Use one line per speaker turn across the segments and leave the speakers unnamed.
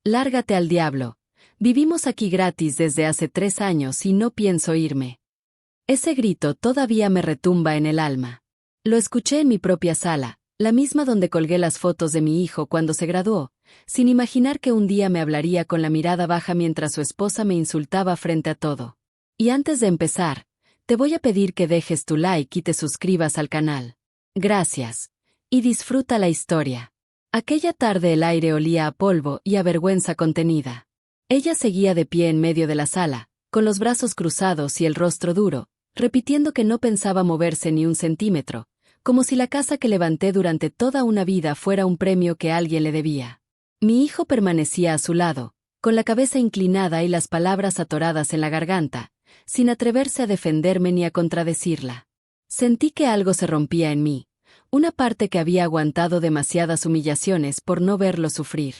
Lárgate al diablo. Vivimos aquí gratis desde hace 3 años y no pienso irme. Ese grito todavía me retumba en el alma. Lo escuché en mi propia sala, la misma donde colgué las fotos de mi hijo cuando se graduó, sin imaginar que un día me hablaría con la mirada baja mientras su esposa me insultaba frente a todo. Y antes de empezar, te voy a pedir que dejes tu like y te suscribas al canal. Gracias. Y disfruta la historia. Aquella tarde el aire olía a polvo y a vergüenza contenida. Ella seguía de pie en medio de la sala, con los brazos cruzados y el rostro duro, repitiendo que no pensaba moverse ni un centímetro, como si la casa que levanté durante toda una vida fuera un premio que alguien le debía. Mi hijo permanecía a su lado, con la cabeza inclinada y las palabras atoradas en la garganta, sin atreverse a defenderme ni a contradecirla. Sentí que algo se rompía en mí, una parte que había aguantado demasiadas humillaciones por no verlo sufrir.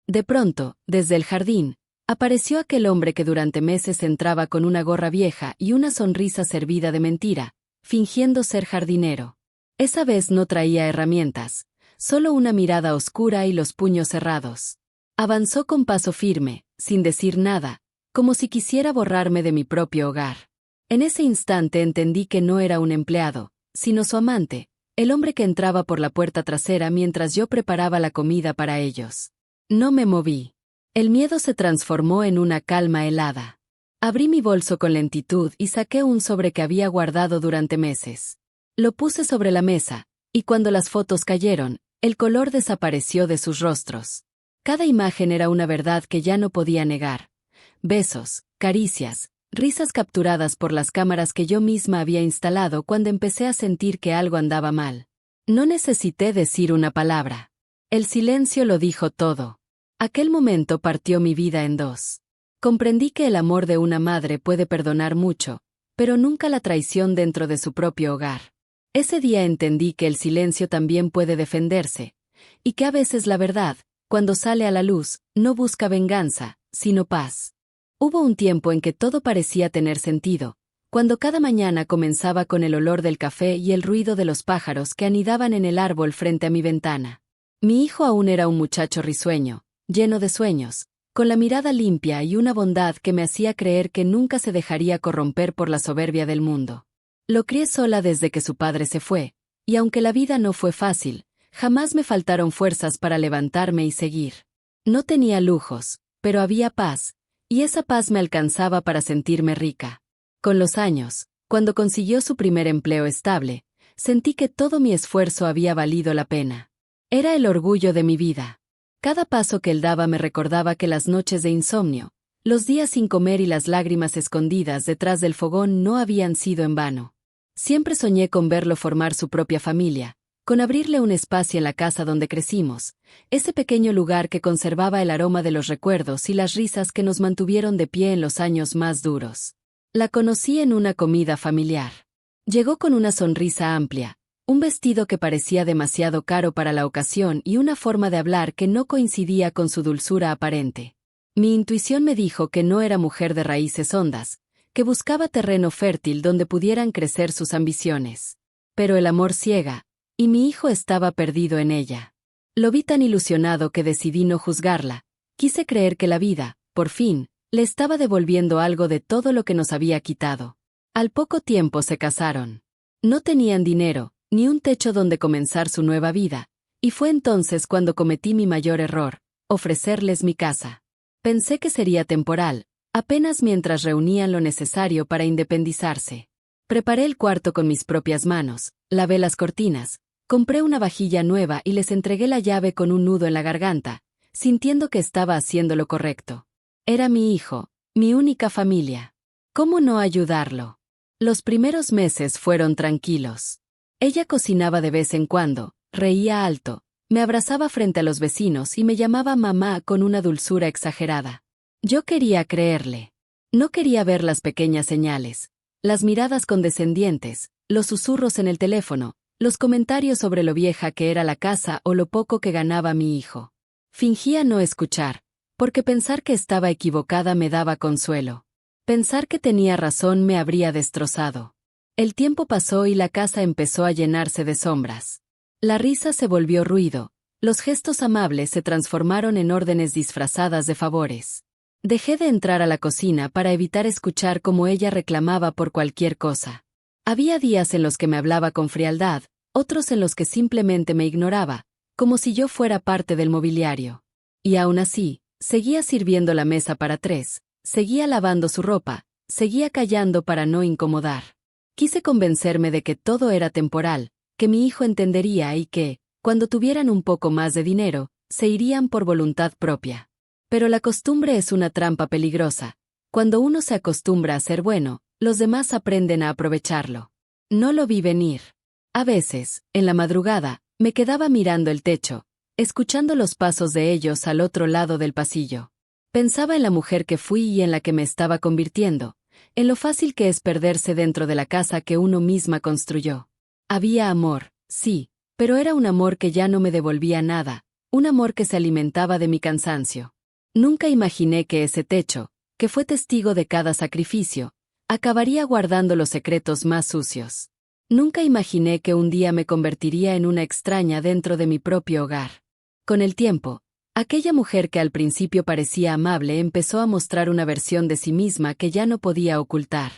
De pronto, desde el jardín, apareció aquel hombre que durante meses entraba con una gorra vieja y una sonrisa servida de mentira, fingiendo ser jardinero. Esa vez no traía herramientas, solo una mirada oscura y los puños cerrados. Avanzó con paso firme, sin decir nada, como si quisiera borrarme de mi propio hogar. En ese instante entendí que no era un empleado, sino su amante, el hombre que entraba por la puerta trasera mientras yo preparaba la comida para ellos. No me moví. El miedo se transformó en una calma helada. Abrí mi bolso con lentitud y saqué un sobre que había guardado durante meses. Lo puse sobre la mesa, y cuando las fotos cayeron, el color desapareció de sus rostros. Cada imagen era una verdad que ya no podía negar. Besos, caricias, risas capturadas por las cámaras que yo misma había instalado cuando empecé a sentir que algo andaba mal. No necesité decir una palabra. El silencio lo dijo todo. Aquel momento partió mi vida en dos. Comprendí que el amor de una madre puede perdonar mucho, pero nunca la traición dentro de su propio hogar. Ese día entendí que el silencio también puede defenderse, y que a veces la verdad, cuando sale a la luz, no busca venganza, sino paz. Hubo un tiempo en que todo parecía tener sentido, cuando cada mañana comenzaba con el olor del café y el ruido de los pájaros que anidaban en el árbol frente a mi ventana. Mi hijo aún era un muchacho risueño, lleno de sueños, con la mirada limpia y una bondad que me hacía creer que nunca se dejaría corromper por la soberbia del mundo. Lo crié sola desde que su padre se fue, y aunque la vida no fue fácil, jamás me faltaron fuerzas para levantarme y seguir. No tenía lujos, pero había paz, y esa paz me alcanzaba para sentirme rica. Con los años, cuando consiguió su primer empleo estable, sentí que todo mi esfuerzo había valido la pena. Era el orgullo de mi vida. Cada paso que él daba me recordaba que las noches de insomnio, los días sin comer y las lágrimas escondidas detrás del fogón no habían sido en vano. Siempre soñé con verlo formar su propia familia, con abrirle un espacio en la casa donde crecimos, ese pequeño lugar que conservaba el aroma de los recuerdos y las risas que nos mantuvieron de pie en los años más duros. La conocí en una comida familiar. Llegó con una sonrisa amplia, un vestido que parecía demasiado caro para la ocasión y una forma de hablar que no coincidía con su dulzura aparente. Mi intuición me dijo que no era mujer de raíces hondas, que buscaba terreno fértil donde pudieran crecer sus ambiciones. Pero el amor ciega, y mi hijo estaba perdido en ella. Lo vi tan ilusionado que decidí no juzgarla. Quise creer que la vida, por fin, le estaba devolviendo algo de todo lo que nos había quitado. Al poco tiempo se casaron. No tenían dinero, ni un techo donde comenzar su nueva vida, y fue entonces cuando cometí mi mayor error, ofrecerles mi casa. Pensé que sería temporal, apenas mientras reunían lo necesario para independizarse. Preparé el cuarto con mis propias manos, lavé las cortinas, compré una vajilla nueva y les entregué la llave con un nudo en la garganta, sintiendo que estaba haciendo lo correcto. Era mi hijo, mi única familia. ¿Cómo no ayudarlo? Los primeros meses fueron tranquilos. Ella cocinaba de vez en cuando, reía alto, me abrazaba frente a los vecinos y me llamaba mamá con una dulzura exagerada. Yo quería creerle. No quería ver las pequeñas señales, las miradas condescendientes, los susurros en el teléfono, los comentarios sobre lo vieja que era la casa o lo poco que ganaba mi hijo. Fingía no escuchar, porque pensar que estaba equivocada me daba consuelo. Pensar que tenía razón me habría destrozado. El tiempo pasó y la casa empezó a llenarse de sombras. La risa se volvió ruido, Los gestos amables se transformaron en órdenes disfrazadas de favores. Dejé de entrar a la cocina para evitar escuchar cómo ella reclamaba por cualquier cosa. Había días en los que me hablaba con frialdad, otros en los que simplemente me ignoraba, como si yo fuera parte del mobiliario. Y aún así, seguía sirviendo la mesa para tres, seguía lavando su ropa, seguía callando para no incomodar. Quise convencerme de que todo era temporal, que mi hijo entendería y que, cuando tuvieran un poco más de dinero, se irían por voluntad propia. Pero la costumbre es una trampa peligrosa. Cuando uno se acostumbra a ser bueno, los demás aprenden a aprovecharlo. No lo vi venir. A veces, en la madrugada, me quedaba mirando el techo, escuchando los pasos de ellos al otro lado del pasillo. Pensaba en la mujer que fui y en la que me estaba convirtiendo, en lo fácil que es perderse dentro de la casa que uno misma construyó. Había amor, sí, pero era un amor que ya no me devolvía nada, un amor que se alimentaba de mi cansancio. Nunca imaginé que ese techo, que fue testigo de cada sacrificio, acabaría guardando los secretos más sucios. Nunca imaginé que un día me convertiría en una extraña dentro de mi propio hogar. Con el tiempo, aquella mujer que al principio parecía amable empezó a mostrar una versión de sí misma que ya no podía ocultar.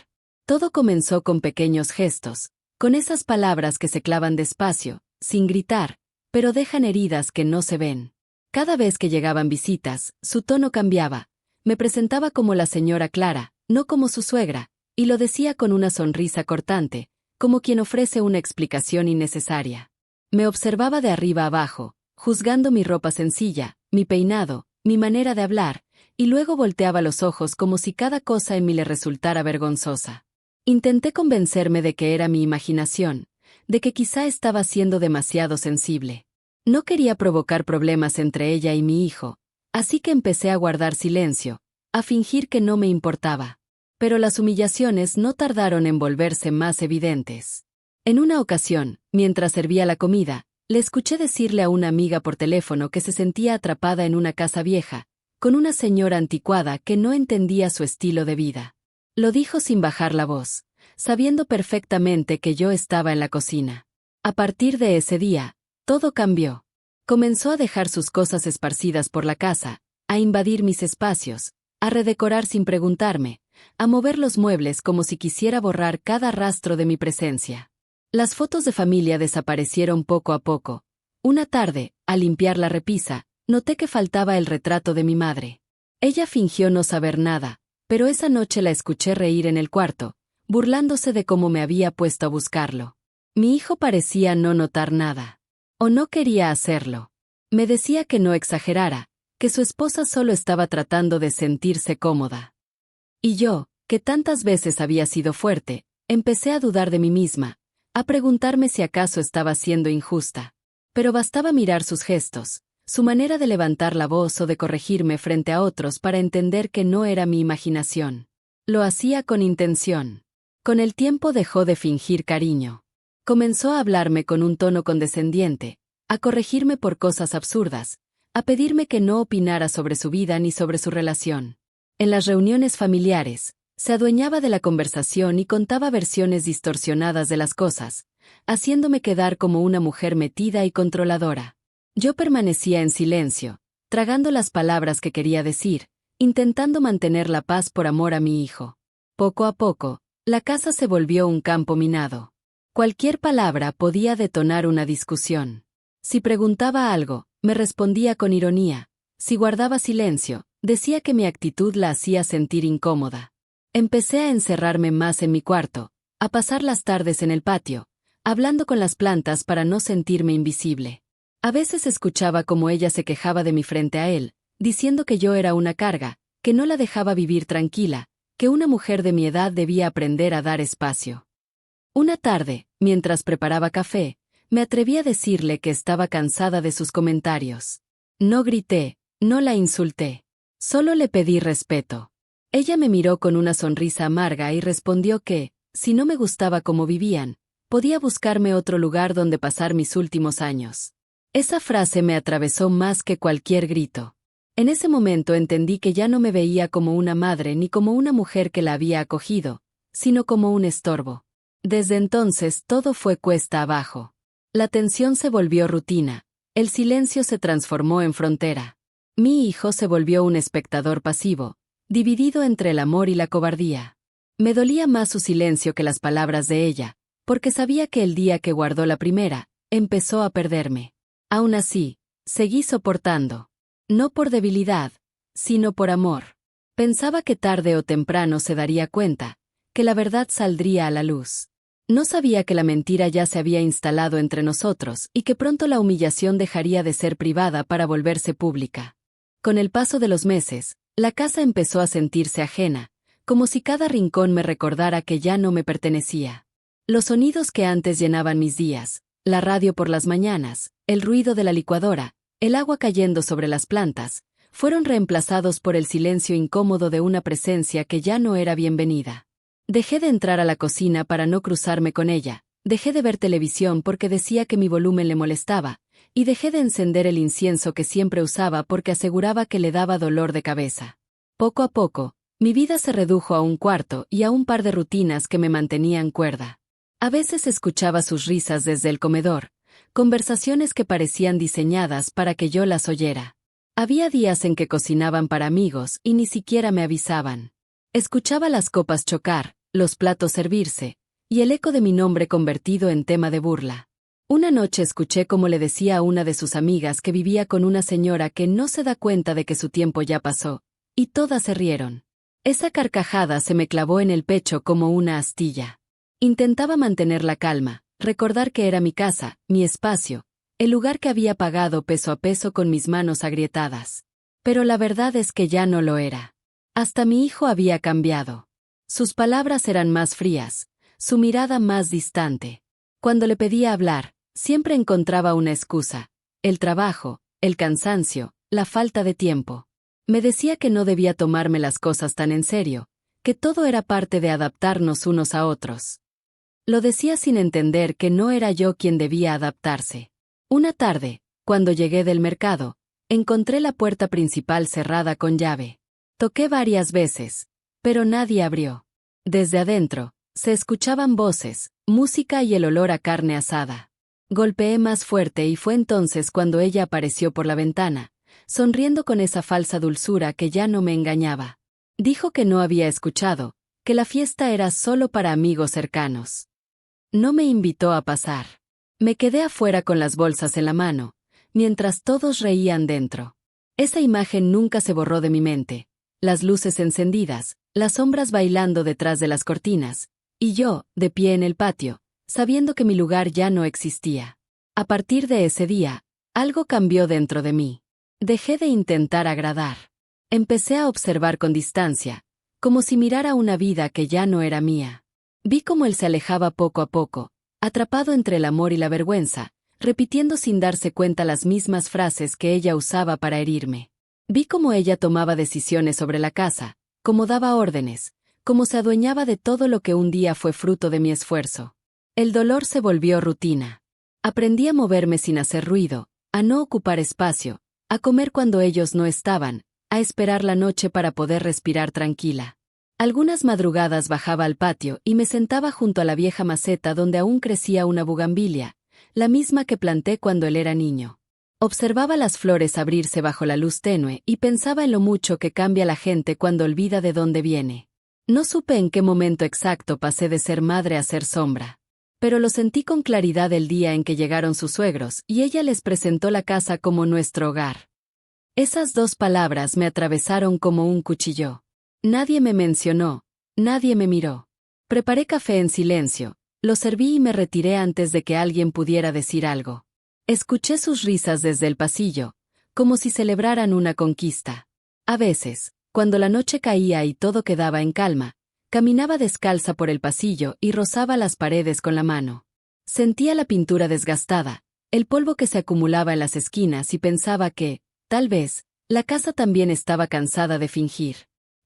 Todo comenzó con pequeños gestos, con esas palabras que se clavan despacio, sin gritar, pero dejan heridas que no se ven. Cada vez que llegaban visitas, su tono cambiaba. Me presentaba como la señora Clara, no como su suegra, y lo decía con una sonrisa cortante, como quien ofrece una explicación innecesaria. Me observaba de arriba abajo, juzgando mi ropa sencilla, mi peinado, mi manera de hablar, y luego volteaba los ojos como si cada cosa en mí le resultara vergonzosa. Intenté convencerme de que era mi imaginación, de que quizá estaba siendo demasiado sensible. No quería provocar problemas entre ella y mi hijo, así que empecé a guardar silencio, a fingir que no me importaba. Pero las humillaciones no tardaron en volverse más evidentes. En una ocasión, mientras servía la comida, le escuché decirle a una amiga por teléfono que se sentía atrapada en una casa vieja, con una señora anticuada que no entendía su estilo de vida. Lo dijo sin bajar la voz, sabiendo perfectamente que yo estaba en la cocina. A partir de ese día, todo cambió. Comenzó a dejar sus cosas esparcidas por la casa, a invadir mis espacios, a redecorar sin preguntarme, a mover los muebles como si quisiera borrar cada rastro de mi presencia. Las fotos de familia desaparecieron poco a poco. Una tarde, al limpiar la repisa, noté que faltaba el retrato de mi madre. Ella fingió no saber nada, pero esa noche la escuché reír en el cuarto, burlándose de cómo me había puesto a buscarlo. Mi hijo parecía no notar nada. O no quería hacerlo. Me decía que no exagerara, que su esposa solo estaba tratando de sentirse cómoda. Y yo, que tantas veces había sido fuerte, empecé a dudar de mí misma, a preguntarme si acaso estaba siendo injusta. Pero bastaba mirar sus gestos, su manera de levantar la voz o de corregirme frente a otros para entender que no era mi imaginación. Lo hacía con intención. Con el tiempo dejó de fingir cariño. Comenzó a hablarme con un tono condescendiente, a corregirme por cosas absurdas, a pedirme que no opinara sobre su vida ni sobre su relación. En las reuniones familiares, se adueñaba de la conversación y contaba versiones distorsionadas de las cosas, haciéndome quedar como una mujer metida y controladora. Yo permanecía en silencio, tragando las palabras que quería decir, intentando mantener la paz por amor a mi hijo. Poco a poco, la casa se volvió un campo minado. Cualquier palabra podía detonar una discusión. Si preguntaba algo, me respondía con ironía. Si guardaba silencio, decía que mi actitud la hacía sentir incómoda. Empecé a encerrarme más en mi cuarto, a pasar las tardes en el patio, hablando con las plantas para no sentirme invisible. A veces escuchaba cómo ella se quejaba de mí frente a él, diciendo que yo era una carga, que no la dejaba vivir tranquila, que una mujer de mi edad debía aprender a dar espacio. Una tarde, mientras preparaba café, me atreví a decirle que estaba cansada de sus comentarios. No grité, no la insulté. Solo le pedí respeto. Ella me miró con una sonrisa amarga y respondió que, si no me gustaba cómo vivían, podía buscarme otro lugar donde pasar mis últimos años. Esa frase me atravesó más que cualquier grito. En ese momento entendí que ya no me veía como una madre ni como una mujer que la había acogido, sino como un estorbo. Desde entonces todo fue cuesta abajo. La tensión se volvió rutina. El silencio se transformó en frontera. Mi hijo se volvió un espectador pasivo, dividido entre el amor y la cobardía. Me dolía más su silencio que las palabras de ella, porque sabía que el día que guardó la primera, empezó a perderme. Aún así, seguí soportando. No por debilidad, sino por amor. Pensaba que tarde o temprano se daría cuenta, que la verdad saldría a la luz. No sabía que la mentira ya se había instalado entre nosotros y que pronto la humillación dejaría de ser privada para volverse pública. Con el paso de los meses, la casa empezó a sentirse ajena, como si cada rincón me recordara que ya no me pertenecía. Los sonidos que antes llenaban mis días, la radio por las mañanas, el ruido de la licuadora, el agua cayendo sobre las plantas, fueron reemplazados por el silencio incómodo de una presencia que ya no era bienvenida. Dejé de entrar a la cocina para no cruzarme con ella, dejé de ver televisión porque decía que mi volumen le molestaba, y dejé de encender el incienso que siempre usaba porque aseguraba que le daba dolor de cabeza. Poco a poco, mi vida se redujo a un cuarto y a un par de rutinas que me mantenían cuerda. A veces escuchaba sus risas desde el comedor, conversaciones que parecían diseñadas para que yo las oyera. Había días en que cocinaban para amigos y ni siquiera me avisaban. Escuchaba las copas chocar, los platos servirse, y el eco de mi nombre convertido en tema de burla. Una noche escuché cómo le decía a una de sus amigas que vivía con una señora que no se da cuenta de que su tiempo ya pasó, y todas se rieron. Esa carcajada se me clavó en el pecho como una astilla. Intentaba mantener la calma, recordar que era mi casa, mi espacio, el lugar que había pagado peso a peso con mis manos agrietadas. Pero la verdad es que ya no lo era. Hasta mi hijo había cambiado. Sus palabras eran más frías, su mirada más distante. Cuando le pedía hablar, siempre encontraba una excusa: el trabajo, el cansancio, la falta de tiempo. Me decía que no debía tomarme las cosas tan en serio, que todo era parte de adaptarnos unos a otros. Lo decía sin entender que no era yo quien debía adaptarse. Una tarde, cuando llegué del mercado, encontré la puerta principal cerrada con llave. Toqué varias veces, pero nadie abrió. Desde adentro, se escuchaban voces, música y el olor a carne asada. Golpeé más fuerte y fue entonces cuando ella apareció por la ventana, sonriendo con esa falsa dulzura que ya no me engañaba. Dijo que no había escuchado, que la fiesta era solo para amigos cercanos. No me invitó a pasar. Me quedé afuera con las bolsas en la mano, mientras todos reían dentro. Esa imagen nunca se borró de mi mente. Las luces encendidas, las sombras bailando detrás de las cortinas, y yo, de pie en el patio, sabiendo que mi lugar ya no existía. A partir de ese día, algo cambió dentro de mí. Dejé de intentar agradar. Empecé a observar con distancia, como si mirara una vida que ya no era mía. Vi cómo él se alejaba poco a poco, atrapado entre el amor y la vergüenza, repitiendo sin darse cuenta las mismas frases que ella usaba para herirme. Vi cómo ella tomaba decisiones sobre la casa, cómo daba órdenes, cómo se adueñaba de todo lo que un día fue fruto de mi esfuerzo. El dolor se volvió rutina. Aprendí a moverme sin hacer ruido, a no ocupar espacio, a comer cuando ellos no estaban, a esperar la noche para poder respirar tranquila. Algunas madrugadas bajaba al patio y me sentaba junto a la vieja maceta donde aún crecía una bugambilia, la misma que planté cuando él era niño. Observaba las flores abrirse bajo la luz tenue y pensaba en lo mucho que cambia la gente cuando olvida de dónde viene. No supe en qué momento exacto pasé de ser madre a ser sombra. Pero lo sentí con claridad el día en que llegaron sus suegros y ella les presentó la casa como nuestro hogar. Esas dos palabras me atravesaron como un cuchillo. Nadie me mencionó, nadie me miró. Preparé café en silencio, lo serví y me retiré antes de que alguien pudiera decir algo. Escuché sus risas desde el pasillo, como si celebraran una conquista. A veces, cuando la noche caía y todo quedaba en calma, caminaba descalza por el pasillo y rozaba las paredes con la mano. Sentía la pintura desgastada, el polvo que se acumulaba en las esquinas y pensaba que, tal vez, la casa también estaba cansada de fingir.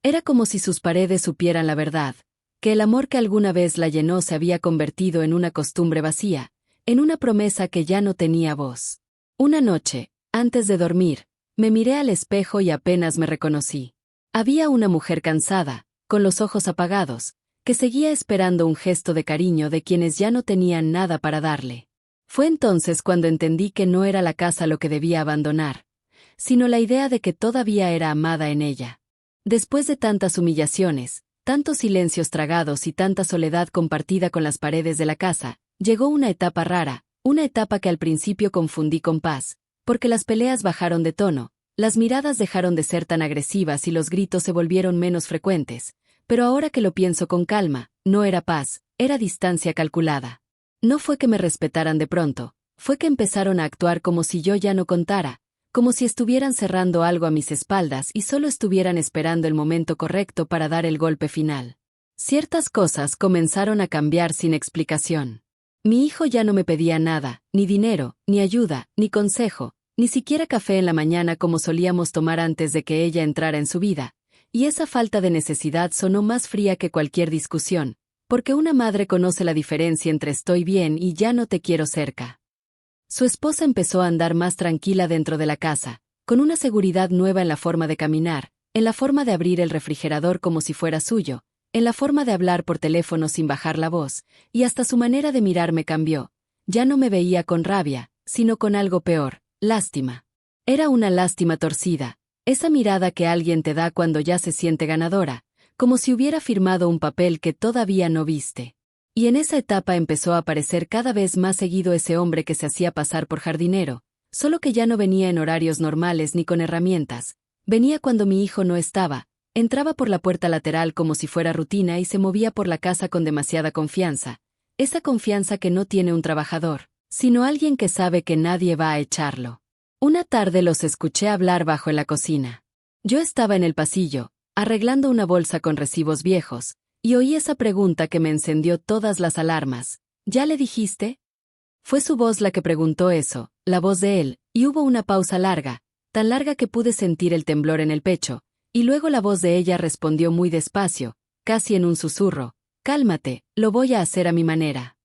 Era como si sus paredes supieran la verdad, que el amor que alguna vez la llenó se había convertido en una costumbre vacía, en una promesa que ya no tenía voz. Una noche, antes de dormir, me miré al espejo y apenas me reconocí. Había una mujer cansada, con los ojos apagados, que seguía esperando un gesto de cariño de quienes ya no tenían nada para darle. Fue entonces cuando entendí que no era la casa lo que debía abandonar, sino la idea de que todavía era amada en ella. Después de tantas humillaciones, tantos silencios tragados y tanta soledad compartida con las paredes de la casa, llegó una etapa rara, una etapa que al principio confundí con paz, porque las peleas bajaron de tono, las miradas dejaron de ser tan agresivas y los gritos se volvieron menos frecuentes, pero ahora que lo pienso con calma, no era paz, era distancia calculada. No fue que me respetaran de pronto, fue que empezaron a actuar como si yo ya no contara, como si estuvieran cerrando algo a mis espaldas y solo estuvieran esperando el momento correcto para dar el golpe final. Ciertas cosas comenzaron a cambiar sin explicación. Mi hijo ya no me pedía nada, ni dinero, ni ayuda, ni consejo, ni siquiera café en la mañana como solíamos tomar antes de que ella entrara en su vida, y esa falta de necesidad sonó más fría que cualquier discusión, porque una madre conoce la diferencia entre estoy bien y ya no te quiero cerca. Su esposa empezó a andar más tranquila dentro de la casa, con una seguridad nueva en la forma de caminar, en la forma de abrir el refrigerador como si fuera suyo, en la forma de hablar por teléfono sin bajar la voz, y hasta su manera de mirarme cambió. Ya no me veía con rabia, sino con algo peor, lástima. Era una lástima torcida, esa mirada que alguien te da cuando ya se siente ganadora, como si hubiera firmado un papel que todavía no viste. Y en esa etapa empezó a aparecer cada vez más seguido ese hombre que se hacía pasar por jardinero, solo que ya no venía en horarios normales ni con herramientas, venía cuando mi hijo no estaba, entraba por la puerta lateral como si fuera rutina y se movía por la casa con demasiada confianza, esa confianza que no tiene un trabajador, sino alguien que sabe que nadie va a echarlo. Una tarde los escuché hablar bajo en la cocina. Yo estaba en el pasillo, arreglando una bolsa con recibos viejos, y oí esa pregunta que me encendió todas las alarmas. ¿Ya le dijiste? Fue su voz la que preguntó eso, la voz de él, y hubo una pausa larga, tan larga que pude sentir el temblor en el pecho, y luego la voz de ella respondió muy despacio, casi en un susurro, cálmate, lo voy a hacer a mi manera.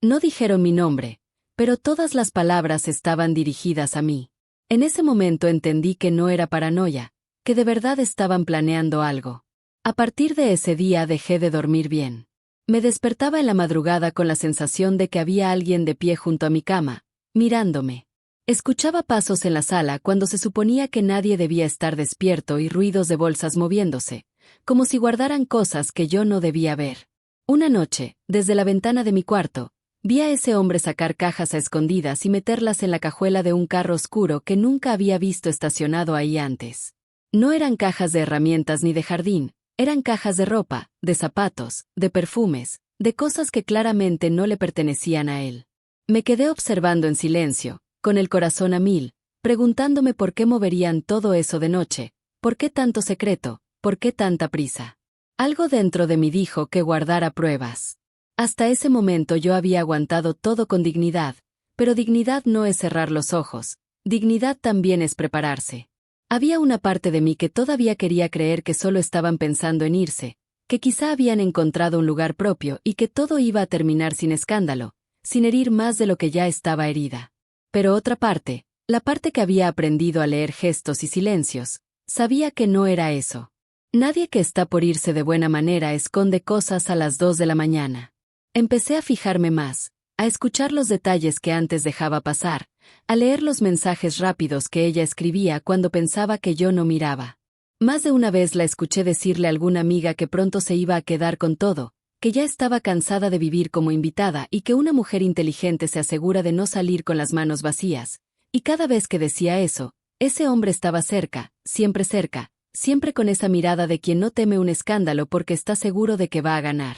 No dijeron mi nombre, pero todas las palabras estaban dirigidas a mí. En ese momento entendí que no era paranoia, que de verdad estaban planeando algo. A partir de ese día dejé de dormir bien. Me despertaba en la madrugada con la sensación de que había alguien de pie junto a mi cama, mirándome. Escuchaba pasos en la sala cuando se suponía que nadie debía estar despierto y ruidos de bolsas moviéndose, como si guardaran cosas que yo no debía ver. Una noche, desde la ventana de mi cuarto, vi a ese hombre sacar cajas a escondidas y meterlas en la cajuela de un carro oscuro que nunca había visto estacionado ahí antes. No eran cajas de herramientas ni de jardín, eran cajas de ropa, de zapatos, de perfumes, de cosas que claramente no le pertenecían a él. Me quedé observando en silencio, con el corazón a mil, preguntándome por qué moverían todo eso de noche, por qué tanto secreto, por qué tanta prisa. Algo dentro de mí dijo que guardara pruebas. Hasta ese momento yo había aguantado todo con dignidad, pero dignidad no es cerrar los ojos, dignidad también es prepararse. Había una parte de mí que todavía quería creer que solo estaban pensando en irse, que quizá habían encontrado un lugar propio y que todo iba a terminar sin escándalo, sin herir más de lo que ya estaba herida. Pero otra parte, la parte que había aprendido a leer gestos y silencios, sabía que no era eso. Nadie que está por irse de buena manera esconde cosas a las 2 de la mañana. Empecé a fijarme más, a escuchar los detalles que antes dejaba pasar, a leer los mensajes rápidos que ella escribía cuando pensaba que yo no miraba. Más de una vez la escuché decirle a alguna amiga que pronto se iba a quedar con todo, que ya estaba cansada de vivir como invitada y que una mujer inteligente se asegura de no salir con las manos vacías. Y cada vez que decía eso, ese hombre estaba cerca, siempre con esa mirada de quien no teme un escándalo porque está seguro de que va a ganar.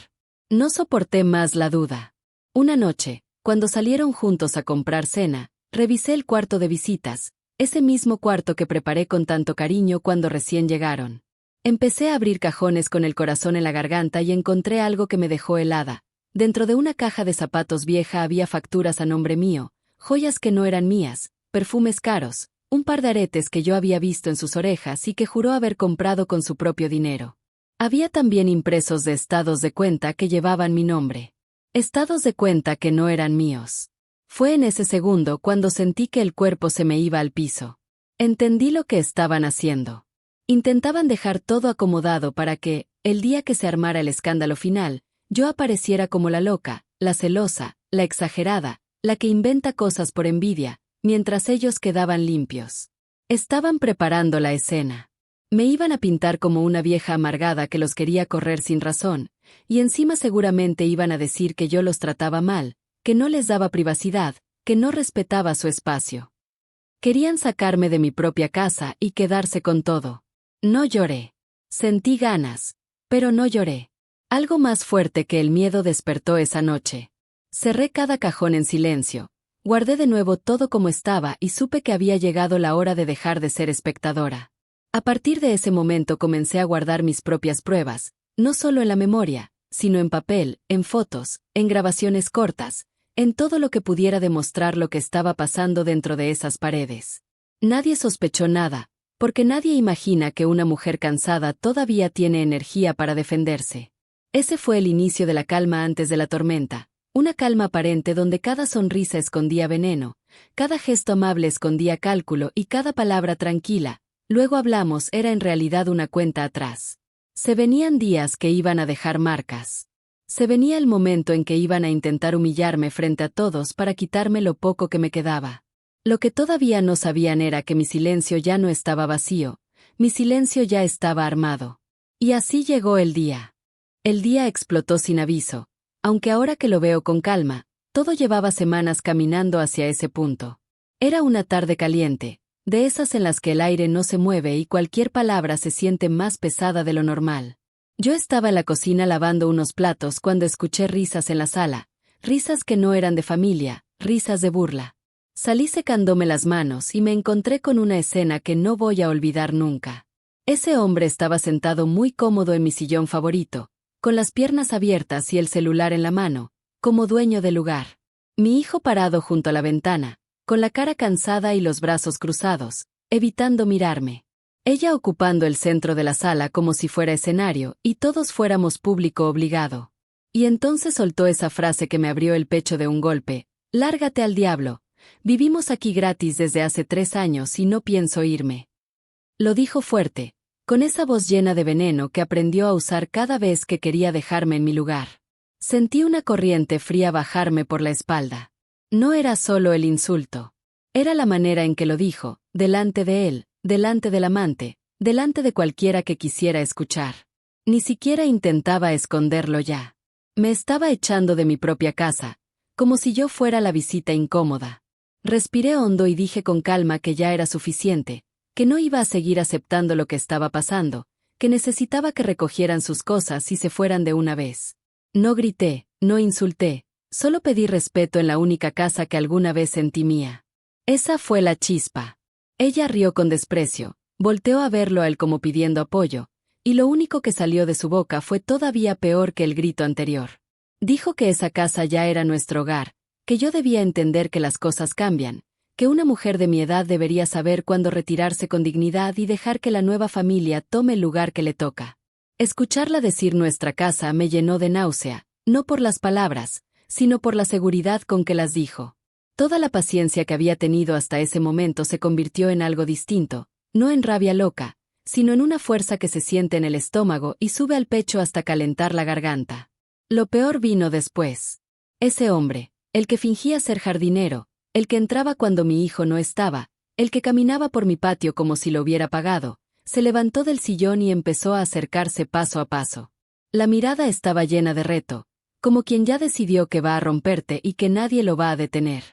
No soporté más la duda. Una noche, cuando salieron juntos a comprar cena, revisé el cuarto de visitas, ese mismo cuarto que preparé con tanto cariño cuando recién llegaron. Empecé a abrir cajones con el corazón en la garganta y encontré algo que me dejó helada. Dentro de una caja de zapatos vieja había facturas a nombre mío, joyas que no eran mías, perfumes caros, un par de aretes que yo había visto en sus orejas y que juró haber comprado con su propio dinero. Había también impresos de estados de cuenta que llevaban mi nombre. Estados de cuenta que no eran míos. Fue en ese segundo cuando sentí que el cuerpo se me iba al piso. Entendí lo que estaban haciendo. Intentaban dejar todo acomodado para que, el día que se armara el escándalo final, yo apareciera como la loca, la celosa, la exagerada, la que inventa cosas por envidia, mientras ellos quedaban limpios. Estaban preparando la escena. Me iban a pintar como una vieja amargada que los quería correr sin razón, y encima seguramente iban a decir que yo los trataba mal, que no les daba privacidad, que no respetaba su espacio. Querían sacarme de mi propia casa y quedarse con todo. No lloré. Sentí ganas, pero no lloré. Algo más fuerte que el miedo despertó esa noche. Cerré cada cajón en silencio, guardé de nuevo todo como estaba y supe que había llegado la hora de dejar de ser espectadora. A partir de ese momento comencé a guardar mis propias pruebas, no solo en la memoria, sino en papel, en fotos, en grabaciones cortas, en todo lo que pudiera demostrar lo que estaba pasando dentro de esas paredes. Nadie sospechó nada, porque nadie imagina que una mujer cansada todavía tiene energía para defenderse. Ese fue el inicio de la calma antes de la tormenta, una calma aparente donde cada sonrisa escondía veneno, cada gesto amable escondía cálculo y cada palabra tranquila, luego hablamos, era en realidad una cuenta atrás. Se venían días que iban a dejar marcas. Se venía el momento en que iban a intentar humillarme frente a todos para quitarme lo poco que me quedaba. Lo que todavía no sabían era que mi silencio ya no estaba vacío, mi silencio ya estaba armado. Y así llegó el día. El día explotó sin aviso, aunque ahora que lo veo con calma, todo llevaba semanas caminando hacia ese punto. Era una tarde caliente, de esas en las que el aire no se mueve y cualquier palabra se siente más pesada de lo normal. Yo estaba en la cocina lavando unos platos cuando escuché risas en la sala, risas que no eran de familia, risas de burla. Salí secándome las manos y me encontré con una escena que no voy a olvidar nunca. Ese hombre estaba sentado muy cómodo en mi sillón favorito, con las piernas abiertas y el celular en la mano, como dueño del lugar. Mi hijo parado junto a la ventana, con la cara cansada y los brazos cruzados, evitando mirarme. Ella ocupando el centro de la sala como si fuera escenario y todos fuéramos público obligado. Y entonces soltó esa frase que me abrió el pecho de un golpe: «Lárgate al diablo. Vivimos aquí gratis desde hace 3 años y no pienso irme». Lo dijo fuerte, con esa voz llena de veneno que aprendió a usar cada vez que quería dejarme en mi lugar. Sentí una corriente fría bajarme por la espalda. No era solo el insulto. Era la manera en que lo dijo, delante de él, delante del amante, delante de cualquiera que quisiera escuchar. Ni siquiera intentaba esconderlo ya. Me estaba echando de mi propia casa, como si yo fuera la visita incómoda. Respiré hondo y dije con calma que ya era suficiente, que no iba a seguir aceptando lo que estaba pasando, que necesitaba que recogieran sus cosas y se fueran de una vez. No grité, no insulté, solo pedí respeto en la única casa que alguna vez sentí mía. Esa fue la chispa. Ella rió con desprecio, volteó a verlo a él como pidiendo apoyo, y lo único que salió de su boca fue todavía peor que el grito anterior. Dijo que esa casa ya era nuestro hogar, que yo debía entender que las cosas cambian, que una mujer de mi edad debería saber cuándo retirarse con dignidad y dejar que la nueva familia tome el lugar que le toca. Escucharla decir nuestra casa me llenó de náusea, no por las palabras, sino por la seguridad con que las dijo. Toda la paciencia que había tenido hasta ese momento se convirtió en algo distinto, no en rabia loca, sino en una fuerza que se siente en el estómago y sube al pecho hasta calentar la garganta. Lo peor vino después. Ese hombre, el que fingía ser jardinero, el que entraba cuando mi hijo no estaba, el que caminaba por mi patio como si lo hubiera pagado, se levantó del sillón y empezó a acercarse paso a paso. La mirada estaba llena de reto, como quien ya decidió que va a romperte y que nadie lo va a detener.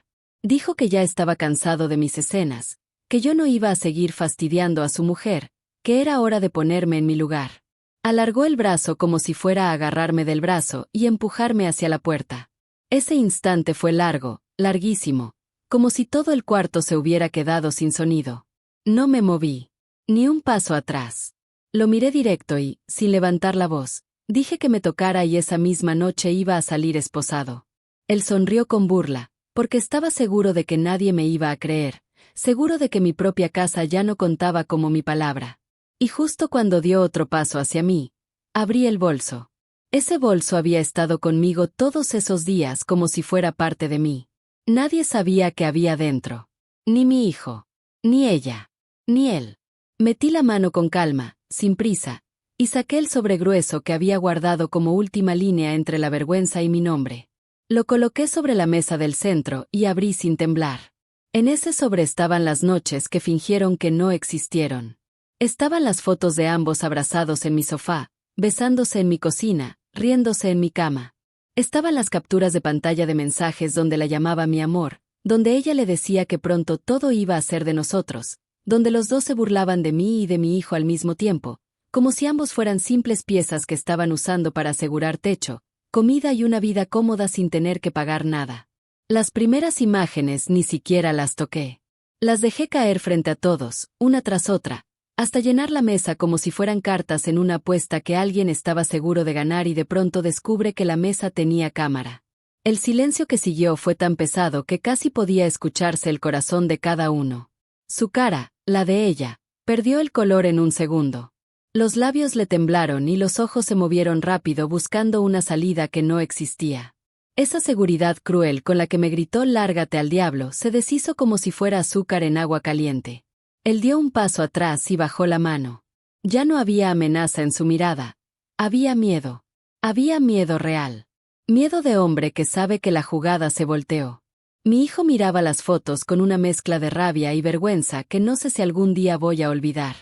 Dijo que ya estaba cansado de mis escenas, que yo no iba a seguir fastidiando a su mujer, que era hora de ponerme en mi lugar. Alargó el brazo como si fuera a agarrarme del brazo y empujarme hacia la puerta. Ese instante fue largo, larguísimo, como si todo el cuarto se hubiera quedado sin sonido. No me moví, ni un paso atrás. Lo miré directo y, sin levantar la voz, dije que me tocara y esa misma noche iba a salir esposado. Él sonrió con burla, porque estaba seguro de que nadie me iba a creer, seguro de que mi propia casa ya no contaba como mi palabra. Y justo cuando dio otro paso hacia mí, abrí el bolso. Ese bolso había estado conmigo todos esos días como si fuera parte de mí. Nadie sabía qué había dentro. Ni mi hijo, ni ella, ni él. Metí la mano con calma, sin prisa, y saqué el sobre grueso que había guardado como última línea entre la vergüenza y mi nombre. Lo coloqué sobre la mesa del centro y abrí sin temblar. En ese sobre estaban las noches que fingieron que no existieron. Estaban las fotos de ambos abrazados en mi sofá, besándose en mi cocina, riéndose en mi cama. Estaban las capturas de pantalla de mensajes donde la llamaba mi amor, donde ella le decía que pronto todo iba a ser de nosotros, donde los dos se burlaban de mí y de mi hijo al mismo tiempo, como si ambos fueran simples piezas que estaban usando para asegurar techo, comida y una vida cómoda sin tener que pagar nada. Las primeras imágenes ni siquiera las toqué. Las dejé caer frente a todos, una tras otra, hasta llenar la mesa como si fueran cartas en una apuesta que alguien estaba seguro de ganar y de pronto descubre que la mesa tenía cámara. El silencio que siguió fue tan pesado que casi podía escucharse el corazón de cada uno. Su cara, la de ella, perdió el color en un segundo. Los labios le temblaron y los ojos se movieron rápido buscando una salida que no existía. Esa seguridad cruel con la que me gritó «lárgate al diablo» se deshizo como si fuera azúcar en agua caliente. Él dio un paso atrás y bajó la mano. Ya no había amenaza en su mirada. Había miedo. Había miedo real. Miedo de hombre que sabe que la jugada se volteó. Mi hijo miraba las fotos con una mezcla de rabia y vergüenza que no sé si algún día voy a olvidar.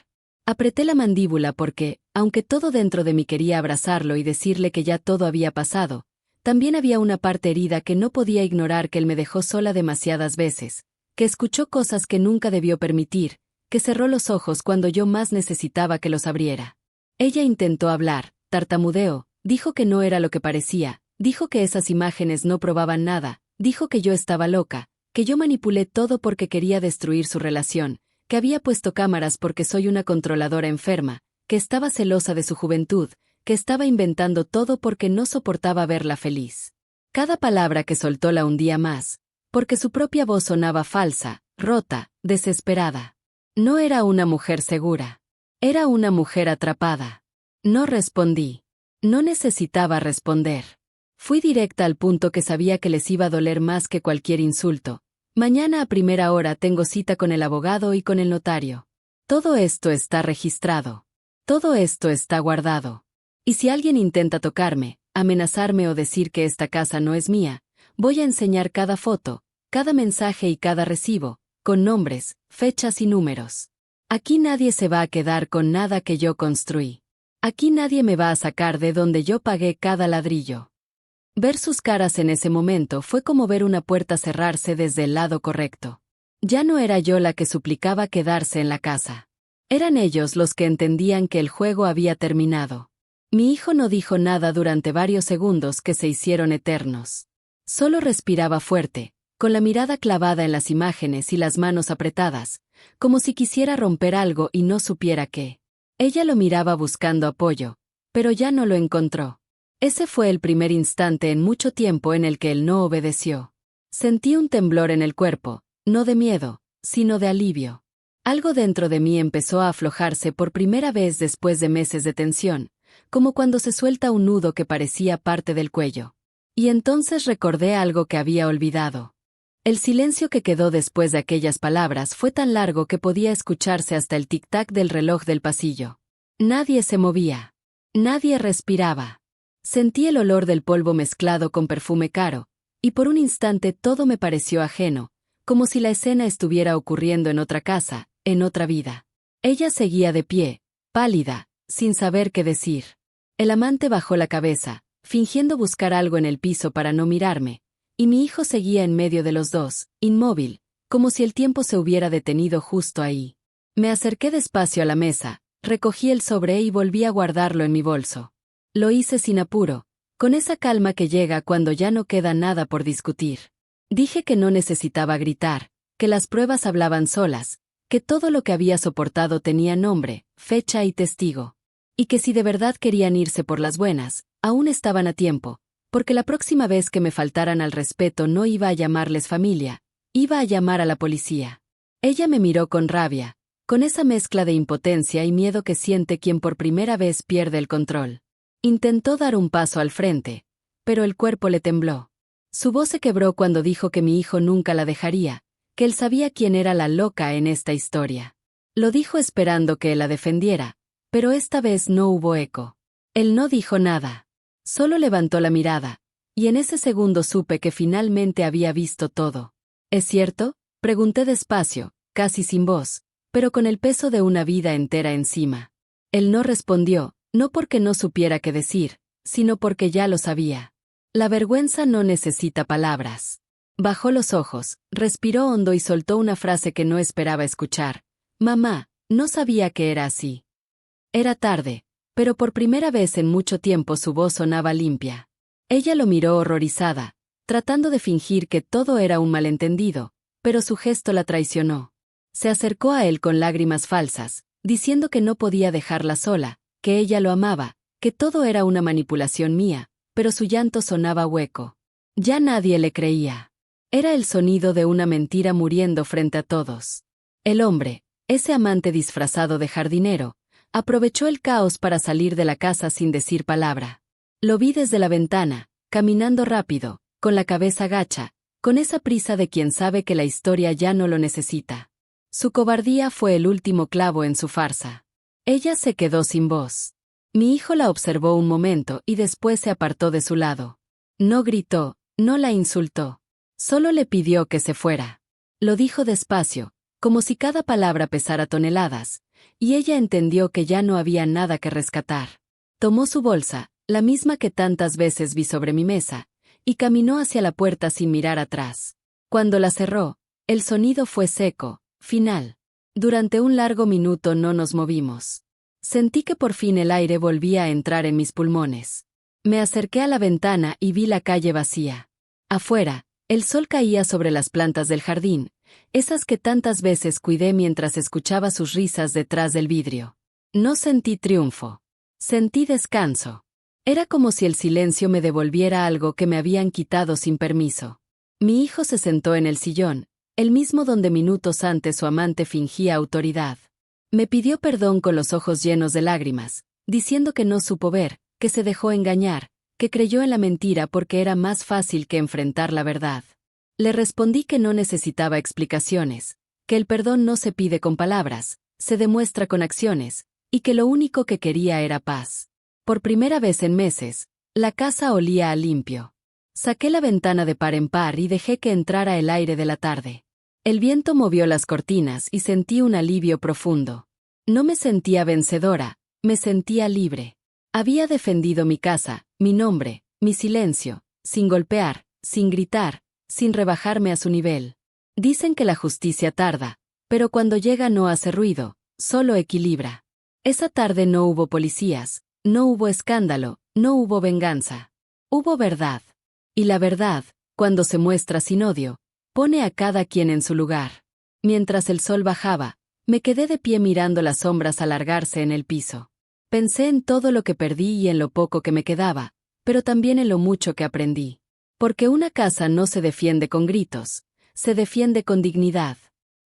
Apreté la mandíbula porque, aunque todo dentro de mí quería abrazarlo y decirle que ya todo había pasado, también había una parte herida que no podía ignorar, que él me dejó sola demasiadas veces, que escuchó cosas que nunca debió permitir, que cerró los ojos cuando yo más necesitaba que los abriera. Ella intentó hablar, tartamudeó, dijo que no era lo que parecía, dijo que esas imágenes no probaban nada, dijo que yo estaba loca, que yo manipulé todo porque quería destruir su relación, que había puesto cámaras porque soy una controladora enferma, que estaba celosa de su juventud, que estaba inventando todo porque no soportaba verla feliz. Cada palabra que soltó la hundía más, porque su propia voz sonaba falsa, rota, desesperada. No era una mujer segura. Era una mujer atrapada. No respondí. No necesitaba responder. Fui directa al punto que sabía que les iba a doler más que cualquier insulto. Mañana a primera hora tengo cita con el abogado y con el notario. Todo esto está registrado. Todo esto está guardado. Y si alguien intenta tocarme, amenazarme o decir que esta casa no es mía, voy a enseñar cada foto, cada mensaje y cada recibo, con nombres, fechas y números. Aquí nadie se va a quedar con nada que yo construí. Aquí nadie me va a sacar de donde yo pagué cada ladrillo. Ver sus caras en ese momento fue como ver una puerta cerrarse desde el lado correcto. Ya no era yo la que suplicaba quedarse en la casa. Eran ellos los que entendían que el juego había terminado. Mi hijo no dijo nada durante varios segundos que se hicieron eternos. Solo respiraba fuerte, con la mirada clavada en las imágenes y las manos apretadas, como si quisiera romper algo y no supiera qué. Ella lo miraba buscando apoyo, pero ya no lo encontró. Ese fue el primer instante en mucho tiempo en el que él no obedeció. Sentí un temblor en el cuerpo, no de miedo, sino de alivio. Algo dentro de mí empezó a aflojarse por primera vez después de meses de tensión, como cuando se suelta un nudo que parecía parte del cuello. Y entonces recordé algo que había olvidado. El silencio que quedó después de aquellas palabras fue tan largo que podía escucharse hasta el tic-tac del reloj del pasillo. Nadie se movía. Nadie respiraba. Sentí el olor del polvo mezclado con perfume caro, y por un instante todo me pareció ajeno, como si la escena estuviera ocurriendo en otra casa, en otra vida. Ella seguía de pie, pálida, sin saber qué decir. El amante bajó la cabeza, fingiendo buscar algo en el piso para no mirarme, y mi hijo seguía en medio de los dos, inmóvil, como si el tiempo se hubiera detenido justo ahí. Me acerqué despacio a la mesa, recogí el sobre y volví a guardarlo en mi bolso. Lo hice sin apuro, con esa calma que llega cuando ya no queda nada por discutir. Dije que no necesitaba gritar, que las pruebas hablaban solas, que todo lo que había soportado tenía nombre, fecha y testigo. Y que si de verdad querían irse por las buenas, aún estaban a tiempo, porque la próxima vez que me faltaran al respeto no iba a llamarles familia, iba a llamar a la policía. Ella me miró con rabia, con esa mezcla de impotencia y miedo que siente quien por primera vez pierde el control. Intentó dar un paso al frente, pero el cuerpo le tembló. Su voz se quebró cuando dijo que mi hijo nunca la dejaría, que él sabía quién era la loca en esta historia. Lo dijo esperando que él la defendiera, pero esta vez no hubo eco. Él no dijo nada. Solo levantó la mirada, y en ese segundo supe que finalmente había visto todo. ¿Es cierto?, pregunté despacio, casi sin voz, pero con el peso de una vida entera encima. Él no respondió, no porque no supiera qué decir, sino porque ya lo sabía. La vergüenza no necesita palabras. Bajó los ojos, respiró hondo y soltó una frase que no esperaba escuchar. Mamá, no sabía que era así. Era tarde, pero por primera vez en mucho tiempo su voz sonaba limpia. Ella lo miró horrorizada, tratando de fingir que todo era un malentendido, pero su gesto la traicionó. Se acercó a él con lágrimas falsas, diciendo que no podía dejarla sola, que ella lo amaba, que todo era una manipulación mía, pero su llanto sonaba hueco. Ya nadie le creía. Era el sonido de una mentira muriendo frente a todos. El hombre, ese amante disfrazado de jardinero, aprovechó el caos para salir de la casa sin decir palabra. Lo vi desde la ventana, caminando rápido, con la cabeza gacha, con esa prisa de quien sabe que la historia ya no lo necesita. Su cobardía fue el último clavo en su farsa. Ella se quedó sin voz. Mi hijo la observó un momento y después se apartó de su lado. No gritó, no la insultó. Solo le pidió que se fuera. Lo dijo despacio, como si cada palabra pesara toneladas, y ella entendió que ya no había nada que rescatar. Tomó su bolsa, la misma que tantas veces vi sobre mi mesa, y caminó hacia la puerta sin mirar atrás. Cuando la cerró, el sonido fue seco, final. Durante un largo minuto no nos movimos. Sentí que por fin el aire volvía a entrar en mis pulmones. Me acerqué a la ventana y vi la calle vacía. Afuera, el sol caía sobre las plantas del jardín, esas que tantas veces cuidé mientras escuchaba sus risas detrás del vidrio. No sentí triunfo. Sentí descanso. Era como si el silencio me devolviera algo que me habían quitado sin permiso. Mi hijo se sentó en el sillón, el mismo donde minutos antes su amante fingía autoridad. Me pidió perdón con los ojos llenos de lágrimas, diciendo que no supo ver, que se dejó engañar, que creyó en la mentira porque era más fácil que enfrentar la verdad. Le respondí que no necesitaba explicaciones, que el perdón no se pide con palabras, se demuestra con acciones, y que lo único que quería era paz. Por primera vez en meses, la casa olía a limpio. Saqué la ventana de par en par y dejé que entrara el aire de la tarde. El viento movió las cortinas y sentí un alivio profundo. No me sentía vencedora, me sentía libre. Había defendido mi casa, mi nombre, mi silencio, sin golpear, sin gritar, sin rebajarme a su nivel. Dicen que la justicia tarda, pero cuando llega no hace ruido, solo equilibra. Esa tarde no hubo policías, no hubo escándalo, no hubo venganza. Hubo verdad. Y la verdad, cuando se muestra sin odio, pone a cada quien en su lugar. Mientras el sol bajaba, me quedé de pie mirando las sombras alargarse en el piso. Pensé en todo lo que perdí y en lo poco que me quedaba, pero también en lo mucho que aprendí. Porque una casa no se defiende con gritos, se defiende con dignidad.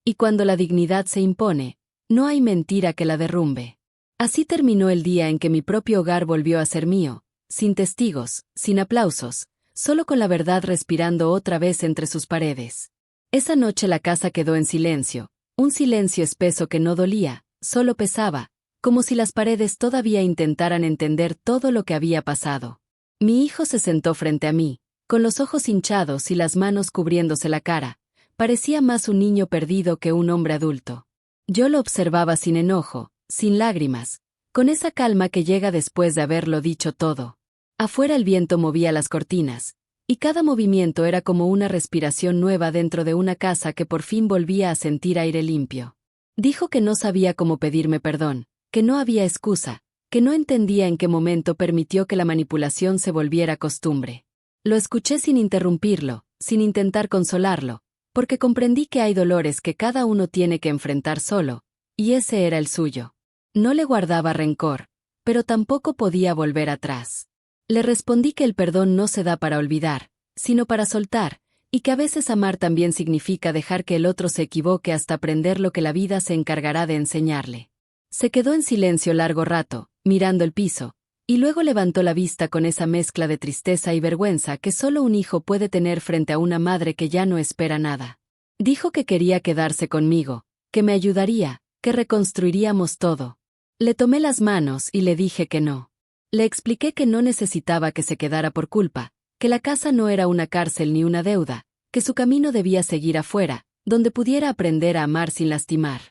Y cuando la dignidad se impone, no hay mentira que la derrumbe. Así terminó el día en que mi propio hogar volvió a ser mío, sin testigos, sin aplausos, solo con la verdad respirando otra vez entre sus paredes. Esa noche la casa quedó en silencio, un silencio espeso que no dolía, solo pesaba, como si las paredes todavía intentaran entender todo lo que había pasado. Mi hijo se sentó frente a mí, con los ojos hinchados y las manos cubriéndose la cara. Parecía más un niño perdido que un hombre adulto. Yo lo observaba sin enojo, sin lágrimas, con esa calma que llega después de haberlo dicho todo. Afuera el viento movía las cortinas, y cada movimiento era como una respiración nueva dentro de una casa que por fin volvía a sentir aire limpio. Dijo que no sabía cómo pedirme perdón, que no había excusa, que no entendía en qué momento permitió que la manipulación se volviera costumbre. Lo escuché sin interrumpirlo, sin intentar consolarlo, porque comprendí que hay dolores que cada uno tiene que enfrentar solo, y ese era el suyo. No le guardaba rencor, pero tampoco podía volver atrás. Le respondí que el perdón no se da para olvidar, sino para soltar, y que a veces amar también significa dejar que el otro se equivoque hasta aprender lo que la vida se encargará de enseñarle. Se quedó en silencio largo rato, mirando el piso, y luego levantó la vista con esa mezcla de tristeza y vergüenza que solo un hijo puede tener frente a una madre que ya no espera nada. Dijo que quería quedarse conmigo, que me ayudaría, que reconstruiríamos todo. Le tomé las manos y le dije que no. Le expliqué que no necesitaba que se quedara por culpa, que la casa no era una cárcel ni una deuda, que su camino debía seguir afuera, donde pudiera aprender a amar sin lastimar.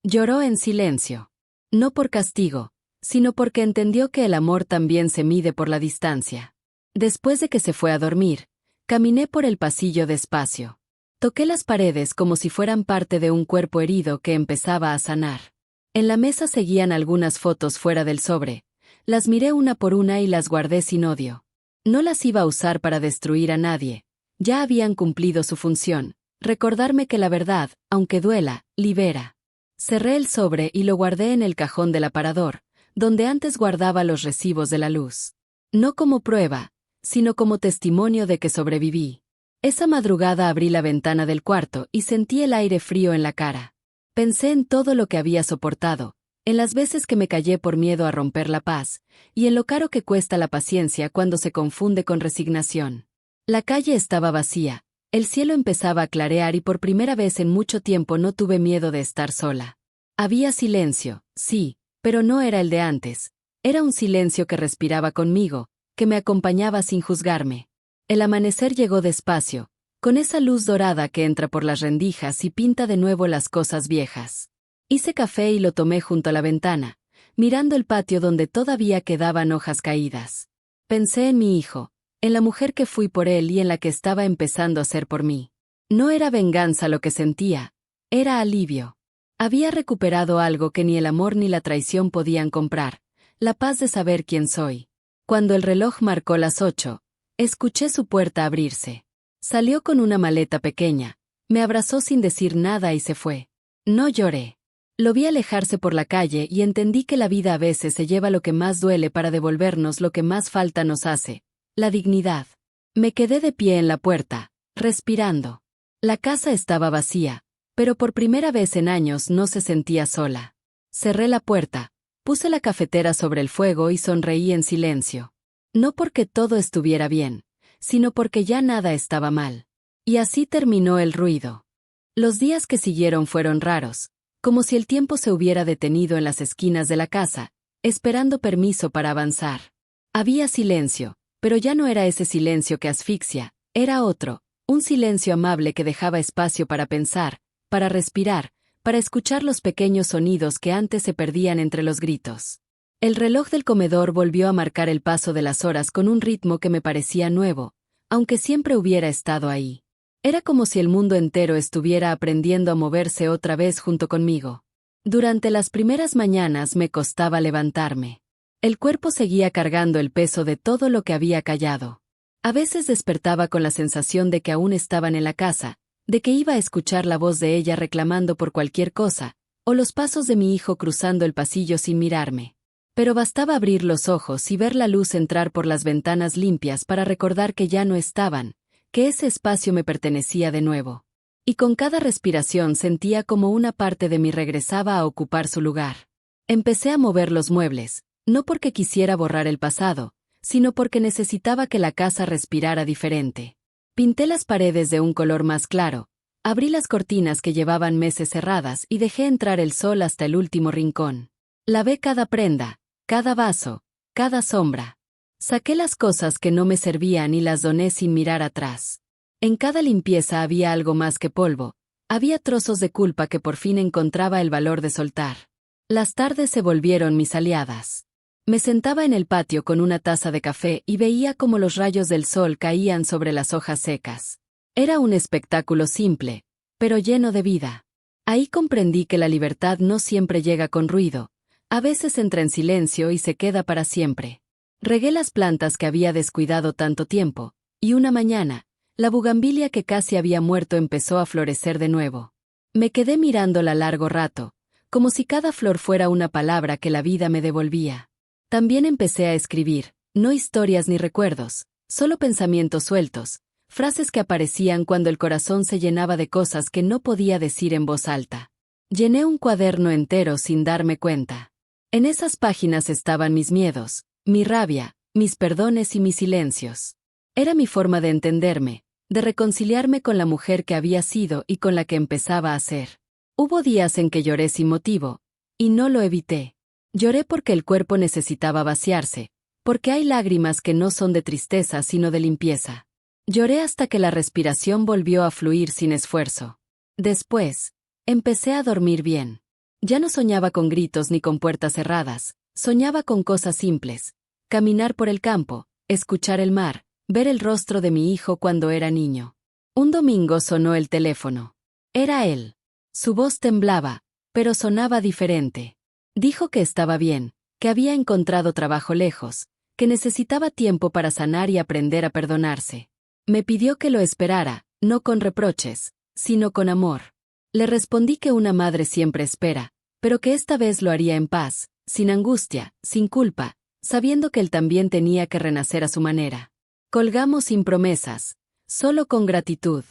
Lloró en silencio. No por castigo, sino porque entendió que el amor también se mide por la distancia. Después de que se fue a dormir, caminé por el pasillo despacio. Toqué las paredes como si fueran parte de un cuerpo herido que empezaba a sanar. En la mesa seguían algunas fotos fuera del sobre. Las miré una por una y las guardé sin odio. No las iba a usar para destruir a nadie. Ya habían cumplido su función, recordarme que la verdad, aunque duela, libera. Cerré el sobre y lo guardé en el cajón del aparador, donde antes guardaba los recibos de la luz. No como prueba, sino como testimonio de que sobreviví. Esa madrugada abrí la ventana del cuarto y sentí el aire frío en la cara. Pensé en todo lo que había soportado, en las veces que me callé por miedo a romper la paz, y en lo caro que cuesta la paciencia cuando se confunde con resignación. La calle estaba vacía, el cielo empezaba a clarear y por primera vez en mucho tiempo no tuve miedo de estar sola. Había silencio, sí, pero no era el de antes. Era un silencio que respiraba conmigo, que me acompañaba sin juzgarme. El amanecer llegó despacio, con esa luz dorada que entra por las rendijas y pinta de nuevo las cosas viejas. Hice café y lo tomé junto a la ventana, mirando el patio donde todavía quedaban hojas caídas. Pensé en mi hijo, en la mujer que fui por él y en la que estaba empezando a ser por mí. No era venganza lo que sentía, era alivio. Había recuperado algo que ni el amor ni la traición podían comprar, la paz de saber quién soy. Cuando el reloj marcó las 8, escuché su puerta abrirse. Salió con una maleta pequeña, me abrazó sin decir nada y se fue. No lloré. Lo vi alejarse por la calle y entendí que la vida a veces se lleva lo que más duele para devolvernos lo que más falta nos hace, la dignidad. Me quedé de pie en la puerta, respirando. La casa estaba vacía, pero por primera vez en años no se sentía sola. Cerré la puerta, puse la cafetera sobre el fuego y sonreí en silencio. No porque todo estuviera bien, sino porque ya nada estaba mal. Y así terminó el ruido. Los días que siguieron fueron raros, como si el tiempo se hubiera detenido en las esquinas de la casa, esperando permiso para avanzar. Había silencio, pero ya no era ese silencio que asfixia, era otro, un silencio amable que dejaba espacio para pensar, para respirar, para escuchar los pequeños sonidos que antes se perdían entre los gritos. El reloj del comedor volvió a marcar el paso de las horas con un ritmo que me parecía nuevo, aunque siempre hubiera estado ahí. Era como si el mundo entero estuviera aprendiendo a moverse otra vez junto conmigo. Durante las primeras mañanas me costaba levantarme. El cuerpo seguía cargando el peso de todo lo que había callado. A veces despertaba con la sensación de que aún estaban en la casa, de que iba a escuchar la voz de ella reclamando por cualquier cosa, o los pasos de mi hijo cruzando el pasillo sin mirarme. Pero bastaba abrir los ojos y ver la luz entrar por las ventanas limpias para recordar que ya no estaban, que ese espacio me pertenecía de nuevo. Y con cada respiración sentía como una parte de mí regresaba a ocupar su lugar. Empecé a mover los muebles, no porque quisiera borrar el pasado, sino porque necesitaba que la casa respirara diferente. Pinté las paredes de un color más claro, abrí las cortinas que llevaban meses cerradas y dejé entrar el sol hasta el último rincón. Lavé cada prenda, cada vaso, cada sombra. Saqué las cosas que no me servían y las doné sin mirar atrás. En cada limpieza había algo más que polvo, había trozos de culpa que por fin encontraba el valor de soltar. Las tardes se volvieron mis aliadas. Me sentaba en el patio con una taza de café y veía cómo los rayos del sol caían sobre las hojas secas. Era un espectáculo simple, pero lleno de vida. Ahí comprendí que la libertad no siempre llega con ruido, a veces entra en silencio y se queda para siempre. Regué las plantas que había descuidado tanto tiempo, y una mañana, la bugambilia que casi había muerto empezó a florecer de nuevo. Me quedé mirándola largo rato, como si cada flor fuera una palabra que la vida me devolvía. También empecé a escribir, no historias ni recuerdos, solo pensamientos sueltos, frases que aparecían cuando el corazón se llenaba de cosas que no podía decir en voz alta. Llené un cuaderno entero sin darme cuenta. En esas páginas estaban mis miedos, mi rabia, mis perdones y mis silencios. Era mi forma de entenderme, de reconciliarme con la mujer que había sido y con la que empezaba a ser. Hubo días en que lloré sin motivo, y no lo evité. Lloré porque el cuerpo necesitaba vaciarse, Porque hay lágrimas que no son de tristeza sino de limpieza. Lloré hasta que la respiración volvió a fluir sin esfuerzo. Después, empecé a dormir bien. Ya no soñaba con gritos ni con puertas cerradas, soñaba con cosas simples. Caminar por el campo, escuchar el mar, ver el rostro de mi hijo cuando era niño. Un domingo sonó el teléfono. Era él. Su voz temblaba, pero sonaba diferente. Dijo que estaba bien, que había encontrado trabajo lejos, que necesitaba tiempo para sanar y aprender a perdonarse. Me pidió que lo esperara, no con reproches, sino con amor. Le respondí que una madre siempre espera, pero que esta vez lo haría en paz, sin angustia, sin culpa, sabiendo que él también tenía que renacer a su manera. Colgamos sin promesas, solo con gratitud.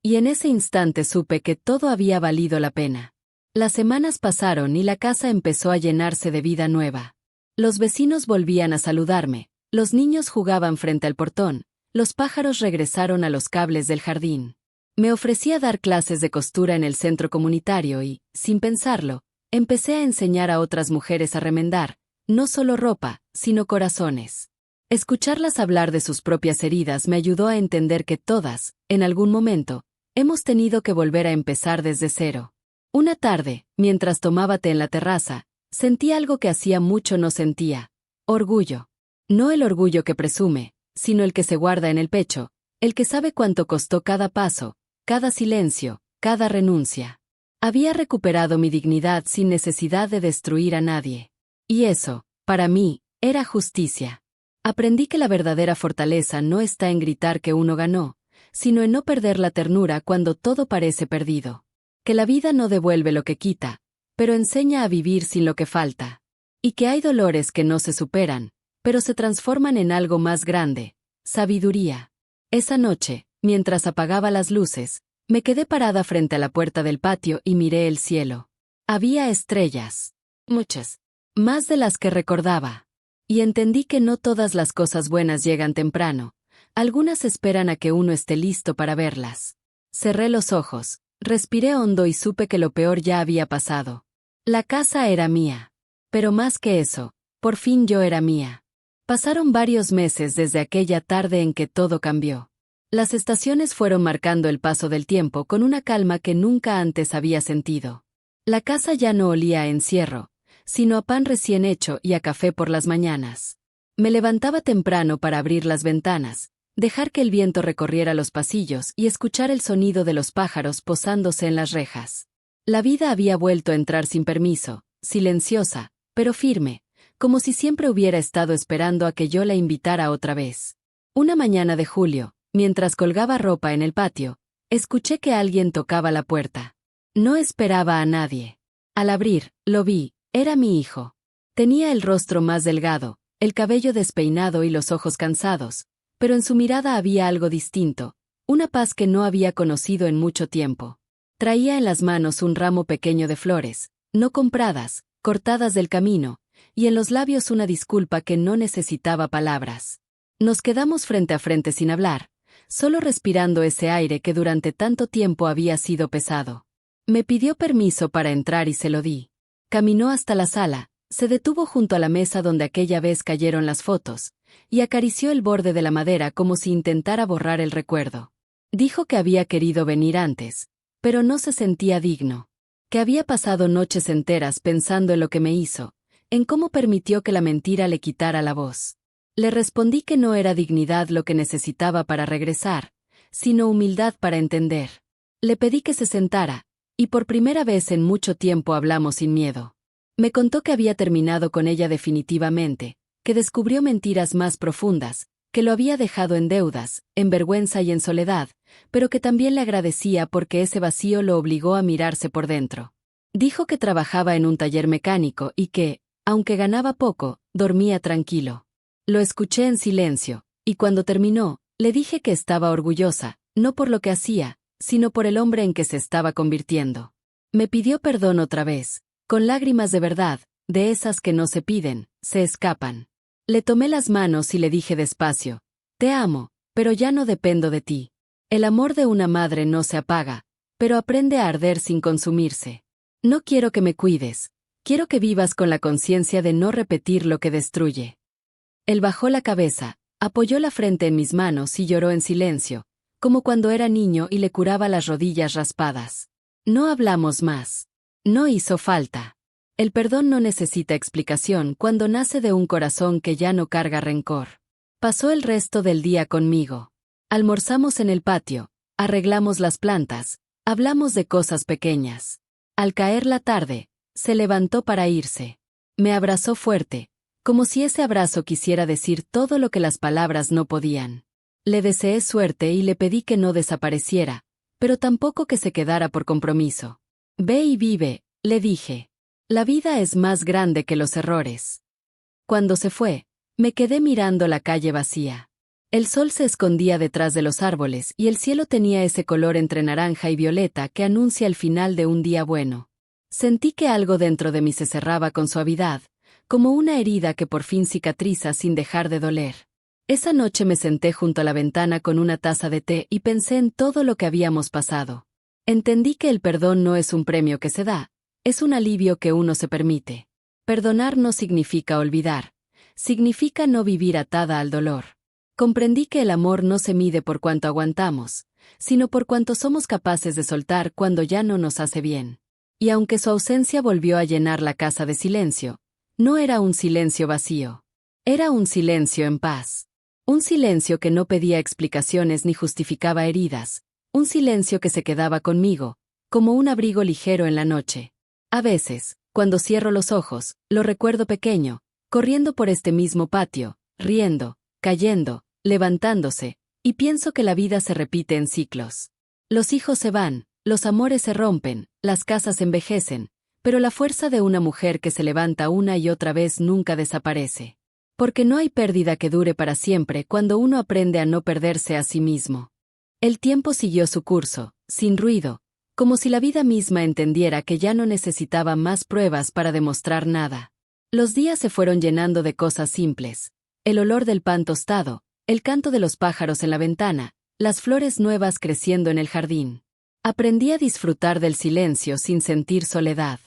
Y en ese instante supe que todo había valido la pena. Las semanas pasaron y la casa empezó a llenarse de vida nueva. Los vecinos volvían a saludarme, los niños jugaban frente al portón, los pájaros regresaron a los cables del jardín. Me ofrecí a dar clases de costura en el centro comunitario y, sin pensarlo, empecé a enseñar a otras mujeres a remendar, no solo ropa, sino corazones. Escucharlas hablar de sus propias heridas me ayudó a entender que todas, en algún momento, hemos tenido que volver a empezar desde cero. Una tarde, mientras tomaba té en la terraza, sentí algo que hacía mucho no sentía: orgullo. No el orgullo que presume, sino el que se guarda en el pecho, el que sabe cuánto costó cada paso, cada silencio, cada renuncia. Había recuperado mi dignidad sin necesidad de destruir a nadie. Y eso, para mí, era justicia. Aprendí que la verdadera fortaleza no está en gritar que uno ganó, sino en no perder la ternura cuando todo parece perdido. Que la vida no devuelve lo que quita, pero enseña a vivir sin lo que falta. Y que hay dolores que no se superan, pero se transforman en algo más grande: sabiduría. Esa noche, mientras apagaba las luces, me quedé parada frente a la puerta del patio y miré el cielo. Había estrellas. Muchas. Más de las que recordaba. Y entendí que no todas las cosas buenas llegan temprano. Algunas esperan a que uno esté listo para verlas. Cerré los ojos, respiré hondo y supe que lo peor ya había pasado. La casa era mía. Pero más que eso, por fin yo era mía. Pasaron varios meses desde aquella tarde en que todo cambió. Las estaciones fueron marcando el paso del tiempo con una calma que nunca antes había sentido. La casa ya no olía a encierro, sino a pan recién hecho y a café por las mañanas. Me levantaba temprano para abrir las ventanas, dejar que el viento recorriera los pasillos y escuchar el sonido de los pájaros posándose en las rejas. La vida había vuelto a entrar sin permiso, silenciosa, pero firme, como si siempre hubiera estado esperando a que yo la invitara otra vez. Una mañana de julio, mientras colgaba ropa en el patio, escuché que alguien tocaba la puerta. No esperaba a nadie. Al abrir, lo vi, era mi hijo. Tenía el rostro más delgado, el cabello despeinado y los ojos cansados, pero en su mirada había algo distinto, una paz que no había conocido en mucho tiempo. Traía en las manos un ramo pequeño de flores, no compradas, cortadas del camino, y en los labios una disculpa que no necesitaba palabras. Nos quedamos frente a frente sin hablar, solo respirando ese aire que durante tanto tiempo había sido pesado. Me pidió permiso para entrar y se lo di. Caminó hasta la sala, se detuvo junto a la mesa donde aquella vez cayeron las fotos, y acarició el borde de la madera como si intentara borrar el recuerdo. Dijo que había querido venir antes, pero no se sentía digno. Que había pasado noches enteras pensando en lo que me hizo, en cómo permitió que la mentira le quitara la voz. Le respondí que no era dignidad lo que necesitaba para regresar, sino humildad para entender. Le pedí que se sentara, y por primera vez en mucho tiempo hablamos sin miedo. Me contó que había terminado con ella definitivamente, que descubrió mentiras más profundas, que lo había dejado en deudas, en vergüenza y en soledad, pero que también le agradecía porque ese vacío lo obligó a mirarse por dentro. Dijo que trabajaba en un taller mecánico y que, aunque ganaba poco, dormía tranquilo. Lo escuché en silencio, y cuando terminó, le dije que estaba orgullosa, no por lo que hacía, sino por el hombre en que se estaba convirtiendo. Me pidió perdón otra vez, con lágrimas de verdad, de esas que no se piden, se escapan. Le tomé las manos y le dije despacio: te amo, pero ya no dependo de ti. El amor de una madre no se apaga, pero aprende a arder sin consumirse. No quiero que me cuides, quiero que vivas con la conciencia de no repetir lo que destruye. Él bajó la cabeza, apoyó la frente en mis manos y lloró en silencio, como cuando era niño y le curaba las rodillas raspadas. No hablamos más. No hizo falta. El perdón no necesita explicación cuando nace de un corazón que ya no carga rencor. Pasó el resto del día conmigo. Almorzamos en el patio, arreglamos las plantas, hablamos de cosas pequeñas. Al caer la tarde, se levantó para irse. Me abrazó fuerte, como si ese abrazo quisiera decir todo lo que las palabras no podían. Le deseé suerte y le pedí que no desapareciera, pero tampoco que se quedara por compromiso. Ve y vive, le dije. La vida es más grande que los errores. Cuando se fue, me quedé mirando la calle vacía. El sol se escondía detrás de los árboles y el cielo tenía ese color entre naranja y violeta que anuncia el final de un día bueno. Sentí que algo dentro de mí se cerraba con suavidad, como una herida que por fin cicatriza sin dejar de doler. Esa noche me senté junto a la ventana con una taza de té y pensé en todo lo que habíamos pasado. Entendí que el perdón no es un premio que se da, es un alivio que uno se permite. Perdonar no significa olvidar, significa no vivir atada al dolor. Comprendí que el amor no se mide por cuánto aguantamos, sino por cuánto somos capaces de soltar cuando ya no nos hace bien. Y aunque su ausencia volvió a llenar la casa de silencio, no era un silencio vacío. Era un silencio en paz. Un silencio que no pedía explicaciones ni justificaba heridas. Un silencio que se quedaba conmigo, como un abrigo ligero en la noche. A veces, cuando cierro los ojos, lo recuerdo pequeño, corriendo por este mismo patio, riendo, cayendo, levantándose, y pienso que la vida se repite en ciclos. Los hijos se van, los amores se rompen, las casas envejecen, pero la fuerza de una mujer que se levanta una y otra vez nunca desaparece. Porque no hay pérdida que dure para siempre cuando uno aprende a no perderse a sí mismo. El tiempo siguió su curso, sin ruido, como si la vida misma entendiera que ya no necesitaba más pruebas para demostrar nada. Los días se fueron llenando de cosas simples. El olor del pan tostado, el canto de los pájaros en la ventana, las flores nuevas creciendo en el jardín. Aprendí a disfrutar del silencio sin sentir soledad.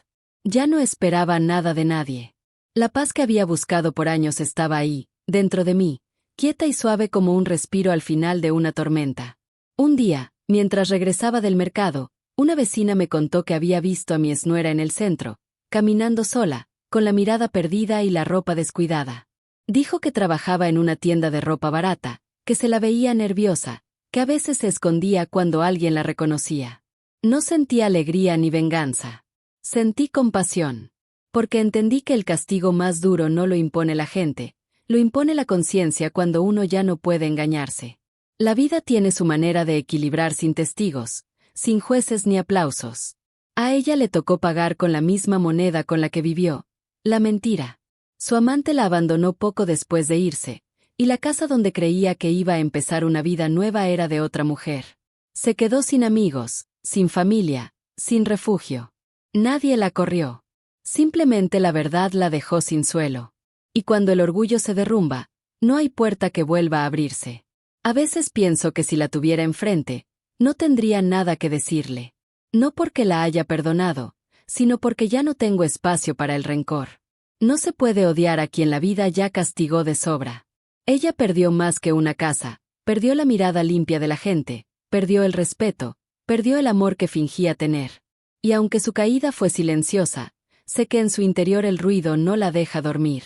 Ya no esperaba nada de nadie. La paz que había buscado por años estaba ahí, dentro de mí, quieta y suave como un respiro al final de una tormenta. Un día, mientras regresaba del mercado, una vecina me contó que había visto a mi exnuera en el centro, caminando sola, con la mirada perdida y la ropa descuidada. Dijo que trabajaba en una tienda de ropa barata, que se la veía nerviosa, que a veces se escondía cuando alguien la reconocía. No sentí alegría ni venganza. Sentí compasión. Porque entendí que el castigo más duro no lo impone la gente, lo impone la conciencia cuando uno ya no puede engañarse. La vida tiene su manera de equilibrar sin testigos, sin jueces ni aplausos. A ella le tocó pagar con la misma moneda con la que vivió, la mentira. Su amante la abandonó poco después de irse, y la casa donde creía que iba a empezar una vida nueva era de otra mujer. Se quedó sin amigos, sin familia, sin refugio. Nadie la corrió. Simplemente la verdad la dejó sin suelo. Y cuando el orgullo se derrumba, no hay puerta que vuelva a abrirse. A veces pienso que si la tuviera enfrente, no tendría nada que decirle. No porque la haya perdonado, sino porque ya no tengo espacio para el rencor. No se puede odiar a quien la vida ya castigó de sobra. Ella perdió más que una casa, perdió la mirada limpia de la gente, perdió el respeto, perdió el amor que fingía tener. Y aunque su caída fue silenciosa, sé que en su interior el ruido no la deja dormir.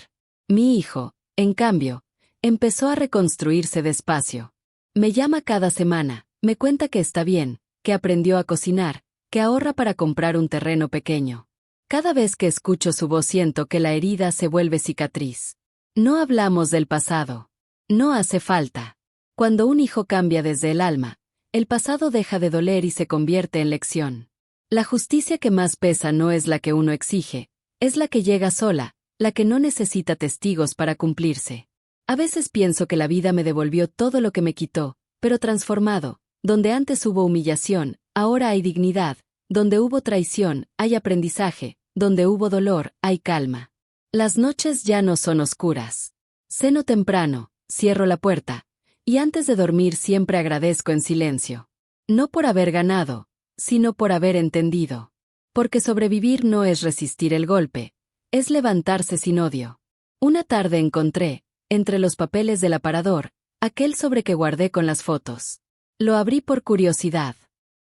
Mi hijo, en cambio, empezó a reconstruirse despacio. Me llama cada semana, me cuenta que está bien, que aprendió a cocinar, que ahorra para comprar un terreno pequeño. Cada vez que escucho su voz siento que la herida se vuelve cicatriz. No hablamos del pasado. No hace falta. Cuando un hijo cambia desde el alma, el pasado deja de doler y se convierte en lección. La justicia que más pesa no es la que uno exige, es la que llega sola, la que no necesita testigos para cumplirse. A veces pienso que la vida me devolvió todo lo que me quitó, pero transformado. Donde antes hubo humillación, ahora hay dignidad. Donde hubo traición, hay aprendizaje. Donde hubo dolor, hay calma. Las noches ya no son oscuras. Ceno temprano, cierro la puerta, y antes de dormir siempre agradezco en silencio. No por haber ganado, sino por haber entendido. Porque sobrevivir no es resistir el golpe, es levantarse sin odio. Una tarde encontré, entre los papeles del aparador, aquel sobre que guardé con las fotos. Lo abrí por curiosidad.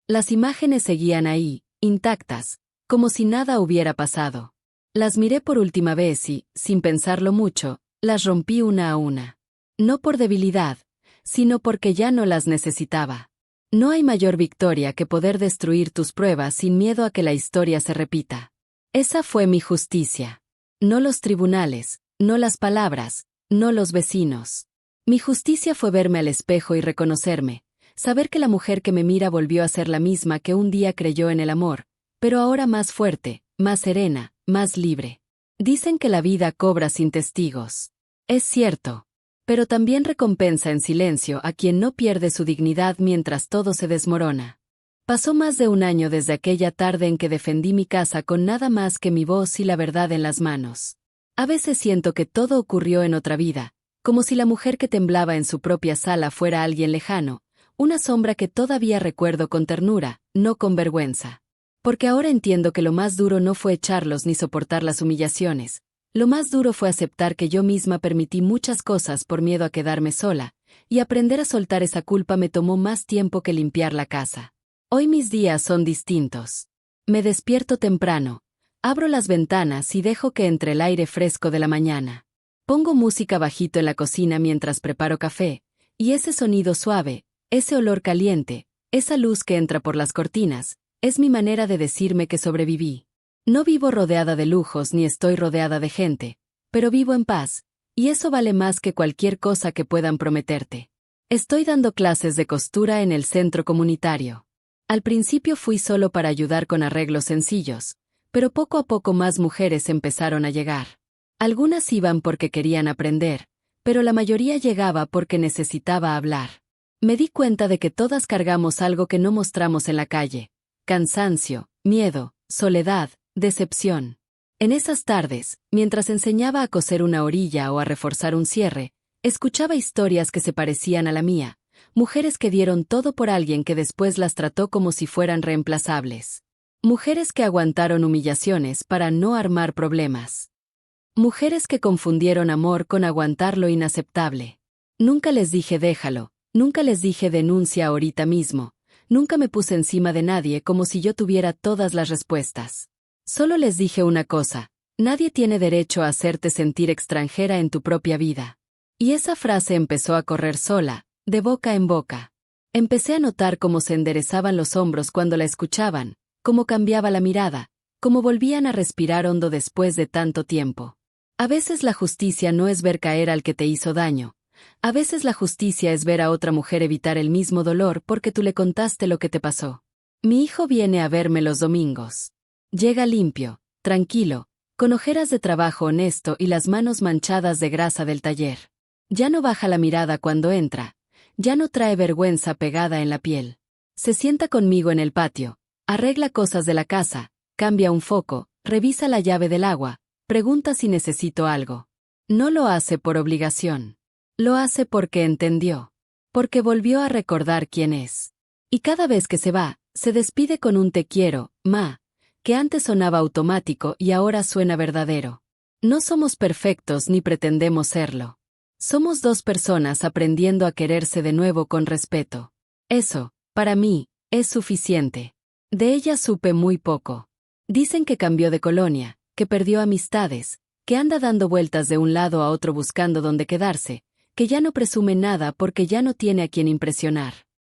Las imágenes seguían ahí, intactas, como si nada hubiera pasado. Las miré por última vez y, sin pensarlo mucho, las rompí una a una. No por debilidad, sino porque ya no las necesitaba. No hay mayor victoria que poder destruir tus pruebas sin miedo a que la historia se repita. Esa fue mi justicia. No los tribunales, no las palabras, no los vecinos. Mi justicia fue verme al espejo y reconocerme, saber que la mujer que me mira volvió a ser la misma que un día creyó en el amor, pero ahora más fuerte, más serena, más libre. Dicen que la vida cobra sin testigos. Es cierto. Pero también recompensa en silencio a quien no pierde su dignidad mientras todo se desmorona. Pasó más de un año desde aquella tarde en que defendí mi casa con nada más que mi voz y la verdad en las manos. A veces siento que todo ocurrió en otra vida, como si la mujer que temblaba en su propia sala fuera alguien lejano, una sombra que todavía recuerdo con ternura, no con vergüenza. Porque ahora entiendo que lo más duro no fue echarlos ni soportar las humillaciones. Lo más duro fue aceptar que yo misma permití muchas cosas por miedo a quedarme sola, y aprender a soltar esa culpa me tomó más tiempo que limpiar la casa. Hoy mis días son distintos. Me despierto temprano, abro las ventanas y dejo que entre el aire fresco de la mañana. Pongo música bajito en la cocina mientras preparo café, y ese sonido suave, ese olor caliente, esa luz que entra por las cortinas, es mi manera de decirme que sobreviví. No vivo rodeada de lujos ni estoy rodeada de gente, pero vivo en paz, y eso vale más que cualquier cosa que puedan prometerte. Estoy dando clases de costura en el centro comunitario. Al principio fui solo para ayudar con arreglos sencillos, pero poco a poco más mujeres empezaron a llegar. Algunas iban porque querían aprender, pero la mayoría llegaba porque necesitaba hablar. Me di cuenta de que todas cargamos algo que no mostramos en la calle: cansancio, miedo, soledad, decepción. En esas tardes, mientras enseñaba a coser una orilla o a reforzar un cierre, escuchaba historias que se parecían a la mía, mujeres que dieron todo por alguien que después las trató como si fueran reemplazables. Mujeres que aguantaron humillaciones para no armar problemas. Mujeres que confundieron amor con aguantar lo inaceptable. Nunca les dije déjalo, nunca les dije denuncia ahorita mismo, nunca me puse encima de nadie como si yo tuviera todas las respuestas. Solo les dije una cosa: nadie tiene derecho a hacerte sentir extranjera en tu propia vida. Y esa frase empezó a correr sola, de boca en boca. Empecé a notar cómo se enderezaban los hombros cuando la escuchaban, cómo cambiaba la mirada, cómo volvían a respirar hondo después de tanto tiempo. A veces la justicia no es ver caer al que te hizo daño. A veces la justicia es ver a otra mujer evitar el mismo dolor porque tú le contaste lo que te pasó. Mi hijo viene a verme los domingos. Llega limpio, tranquilo, con ojeras de trabajo honesto y las manos manchadas de grasa del taller. Ya no baja la mirada cuando entra, ya no trae vergüenza pegada en la piel. Se sienta conmigo en el patio, arregla cosas de la casa, cambia un foco, revisa la llave del agua, pregunta si necesito algo. No lo hace por obligación. Lo hace porque entendió. Porque volvió a recordar quién es. Y cada vez que se va, se despide con un te quiero, ma, que antes sonaba automático y ahora suena verdadero. No somos perfectos ni pretendemos serlo. Somos dos personas aprendiendo a quererse de nuevo con respeto. Eso, para mí, es suficiente. De ella supe muy poco. Dicen que cambió de colonia, que perdió amistades, que anda dando vueltas de un lado a otro buscando dónde quedarse, que ya no presume nada porque ya no tiene a quien impresionar.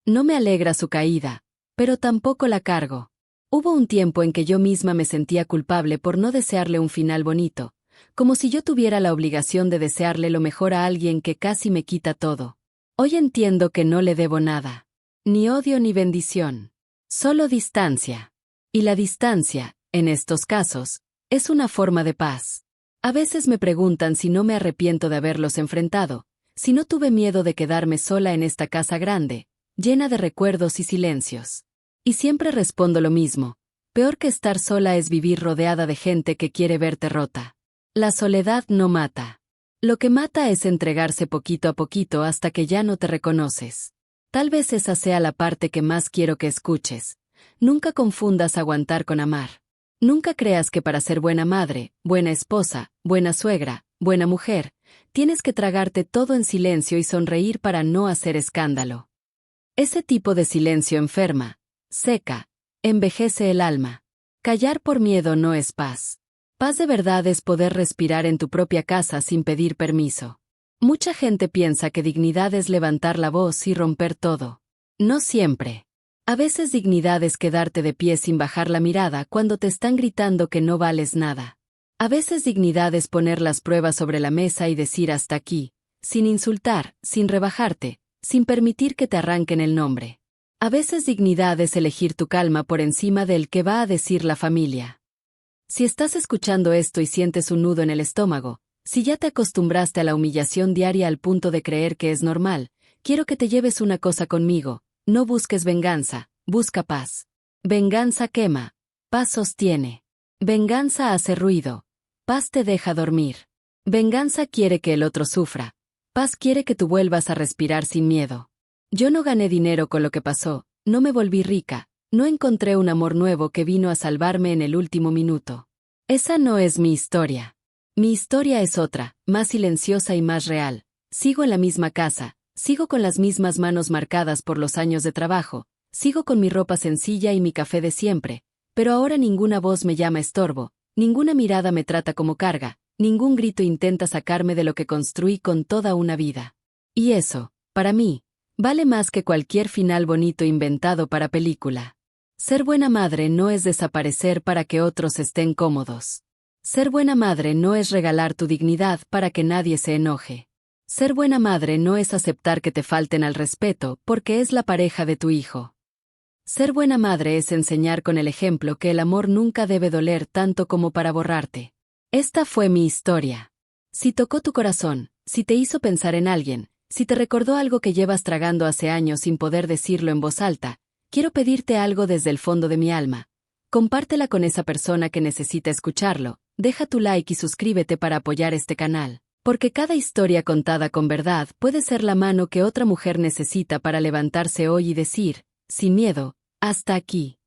No me alegra su caída, pero tampoco la cargo. Hubo un tiempo en que yo misma me sentía culpable por no desearle un final bonito, como si yo tuviera la obligación de desearle lo mejor a alguien que casi me quita todo. Hoy entiendo que no le debo nada. Ni odio ni bendición. Solo distancia. Y la distancia, en estos casos, es una forma de paz. A veces me preguntan si no me arrepiento de haberlos enfrentado, si no tuve miedo de quedarme sola en esta casa grande, llena de recuerdos y silencios. Y siempre respondo lo mismo: peor que estar sola es vivir rodeada de gente que quiere verte rota. La soledad no mata. Lo que mata es entregarse poquito a poquito hasta que ya no te reconoces. Tal vez esa sea la parte que más quiero que escuches. Nunca confundas aguantar con amar. Nunca creas que para ser buena madre, buena esposa, buena suegra, buena mujer, tienes que tragarte todo en silencio y sonreír para no hacer escándalo. Ese tipo de silencio enferma, seca, envejece el alma. Callar por miedo no es paz. Paz de verdad es poder respirar en tu propia casa sin pedir permiso. Mucha gente piensa que dignidad es levantar la voz y romper todo. No siempre. A veces dignidad es quedarte de pie sin bajar la mirada cuando te están gritando que no vales nada. A veces dignidad es poner las pruebas sobre la mesa y decir hasta aquí, sin insultar, sin rebajarte, sin permitir que te arranquen el nombre. A veces dignidad es elegir tu calma por encima del que va a decir la familia. Si estás escuchando esto y sientes un nudo en el estómago, si ya te acostumbraste a la humillación diaria al punto de creer que es normal, quiero que te lleves una cosa conmigo: no busques venganza, busca paz. Venganza quema, paz sostiene. Venganza hace ruido, paz te deja dormir. Venganza quiere que el otro sufra, paz quiere que tú vuelvas a respirar sin miedo. Yo no gané dinero con lo que pasó, no me volví rica, no encontré un amor nuevo que vino a salvarme en el último minuto. Esa no es mi historia. Mi historia es otra, más silenciosa y más real. Sigo en la misma casa, sigo con las mismas manos marcadas por los años de trabajo, sigo con mi ropa sencilla y mi café de siempre, pero ahora ninguna voz me llama estorbo, ninguna mirada me trata como carga, ningún grito intenta sacarme de lo que construí con toda una vida. Y eso, para mí, vale más que cualquier final bonito inventado para película. Ser buena madre no es desaparecer para que otros estén cómodos. Ser buena madre no es regalar tu dignidad para que nadie se enoje. Ser buena madre no es aceptar que te falten al respeto porque es la pareja de tu hijo. Ser buena madre es enseñar con el ejemplo que el amor nunca debe doler tanto como para borrarte. Esta fue mi historia. Si tocó tu corazón, si te hizo pensar en alguien, si te recordó algo que llevas tragando hace años sin poder decirlo en voz alta, quiero pedirte algo desde el fondo de mi alma. Compártela con esa persona que necesita escucharlo, deja tu like y suscríbete para apoyar este canal, porque cada historia contada con verdad puede ser la mano que otra mujer necesita para levantarse hoy y decir, sin miedo, hasta aquí.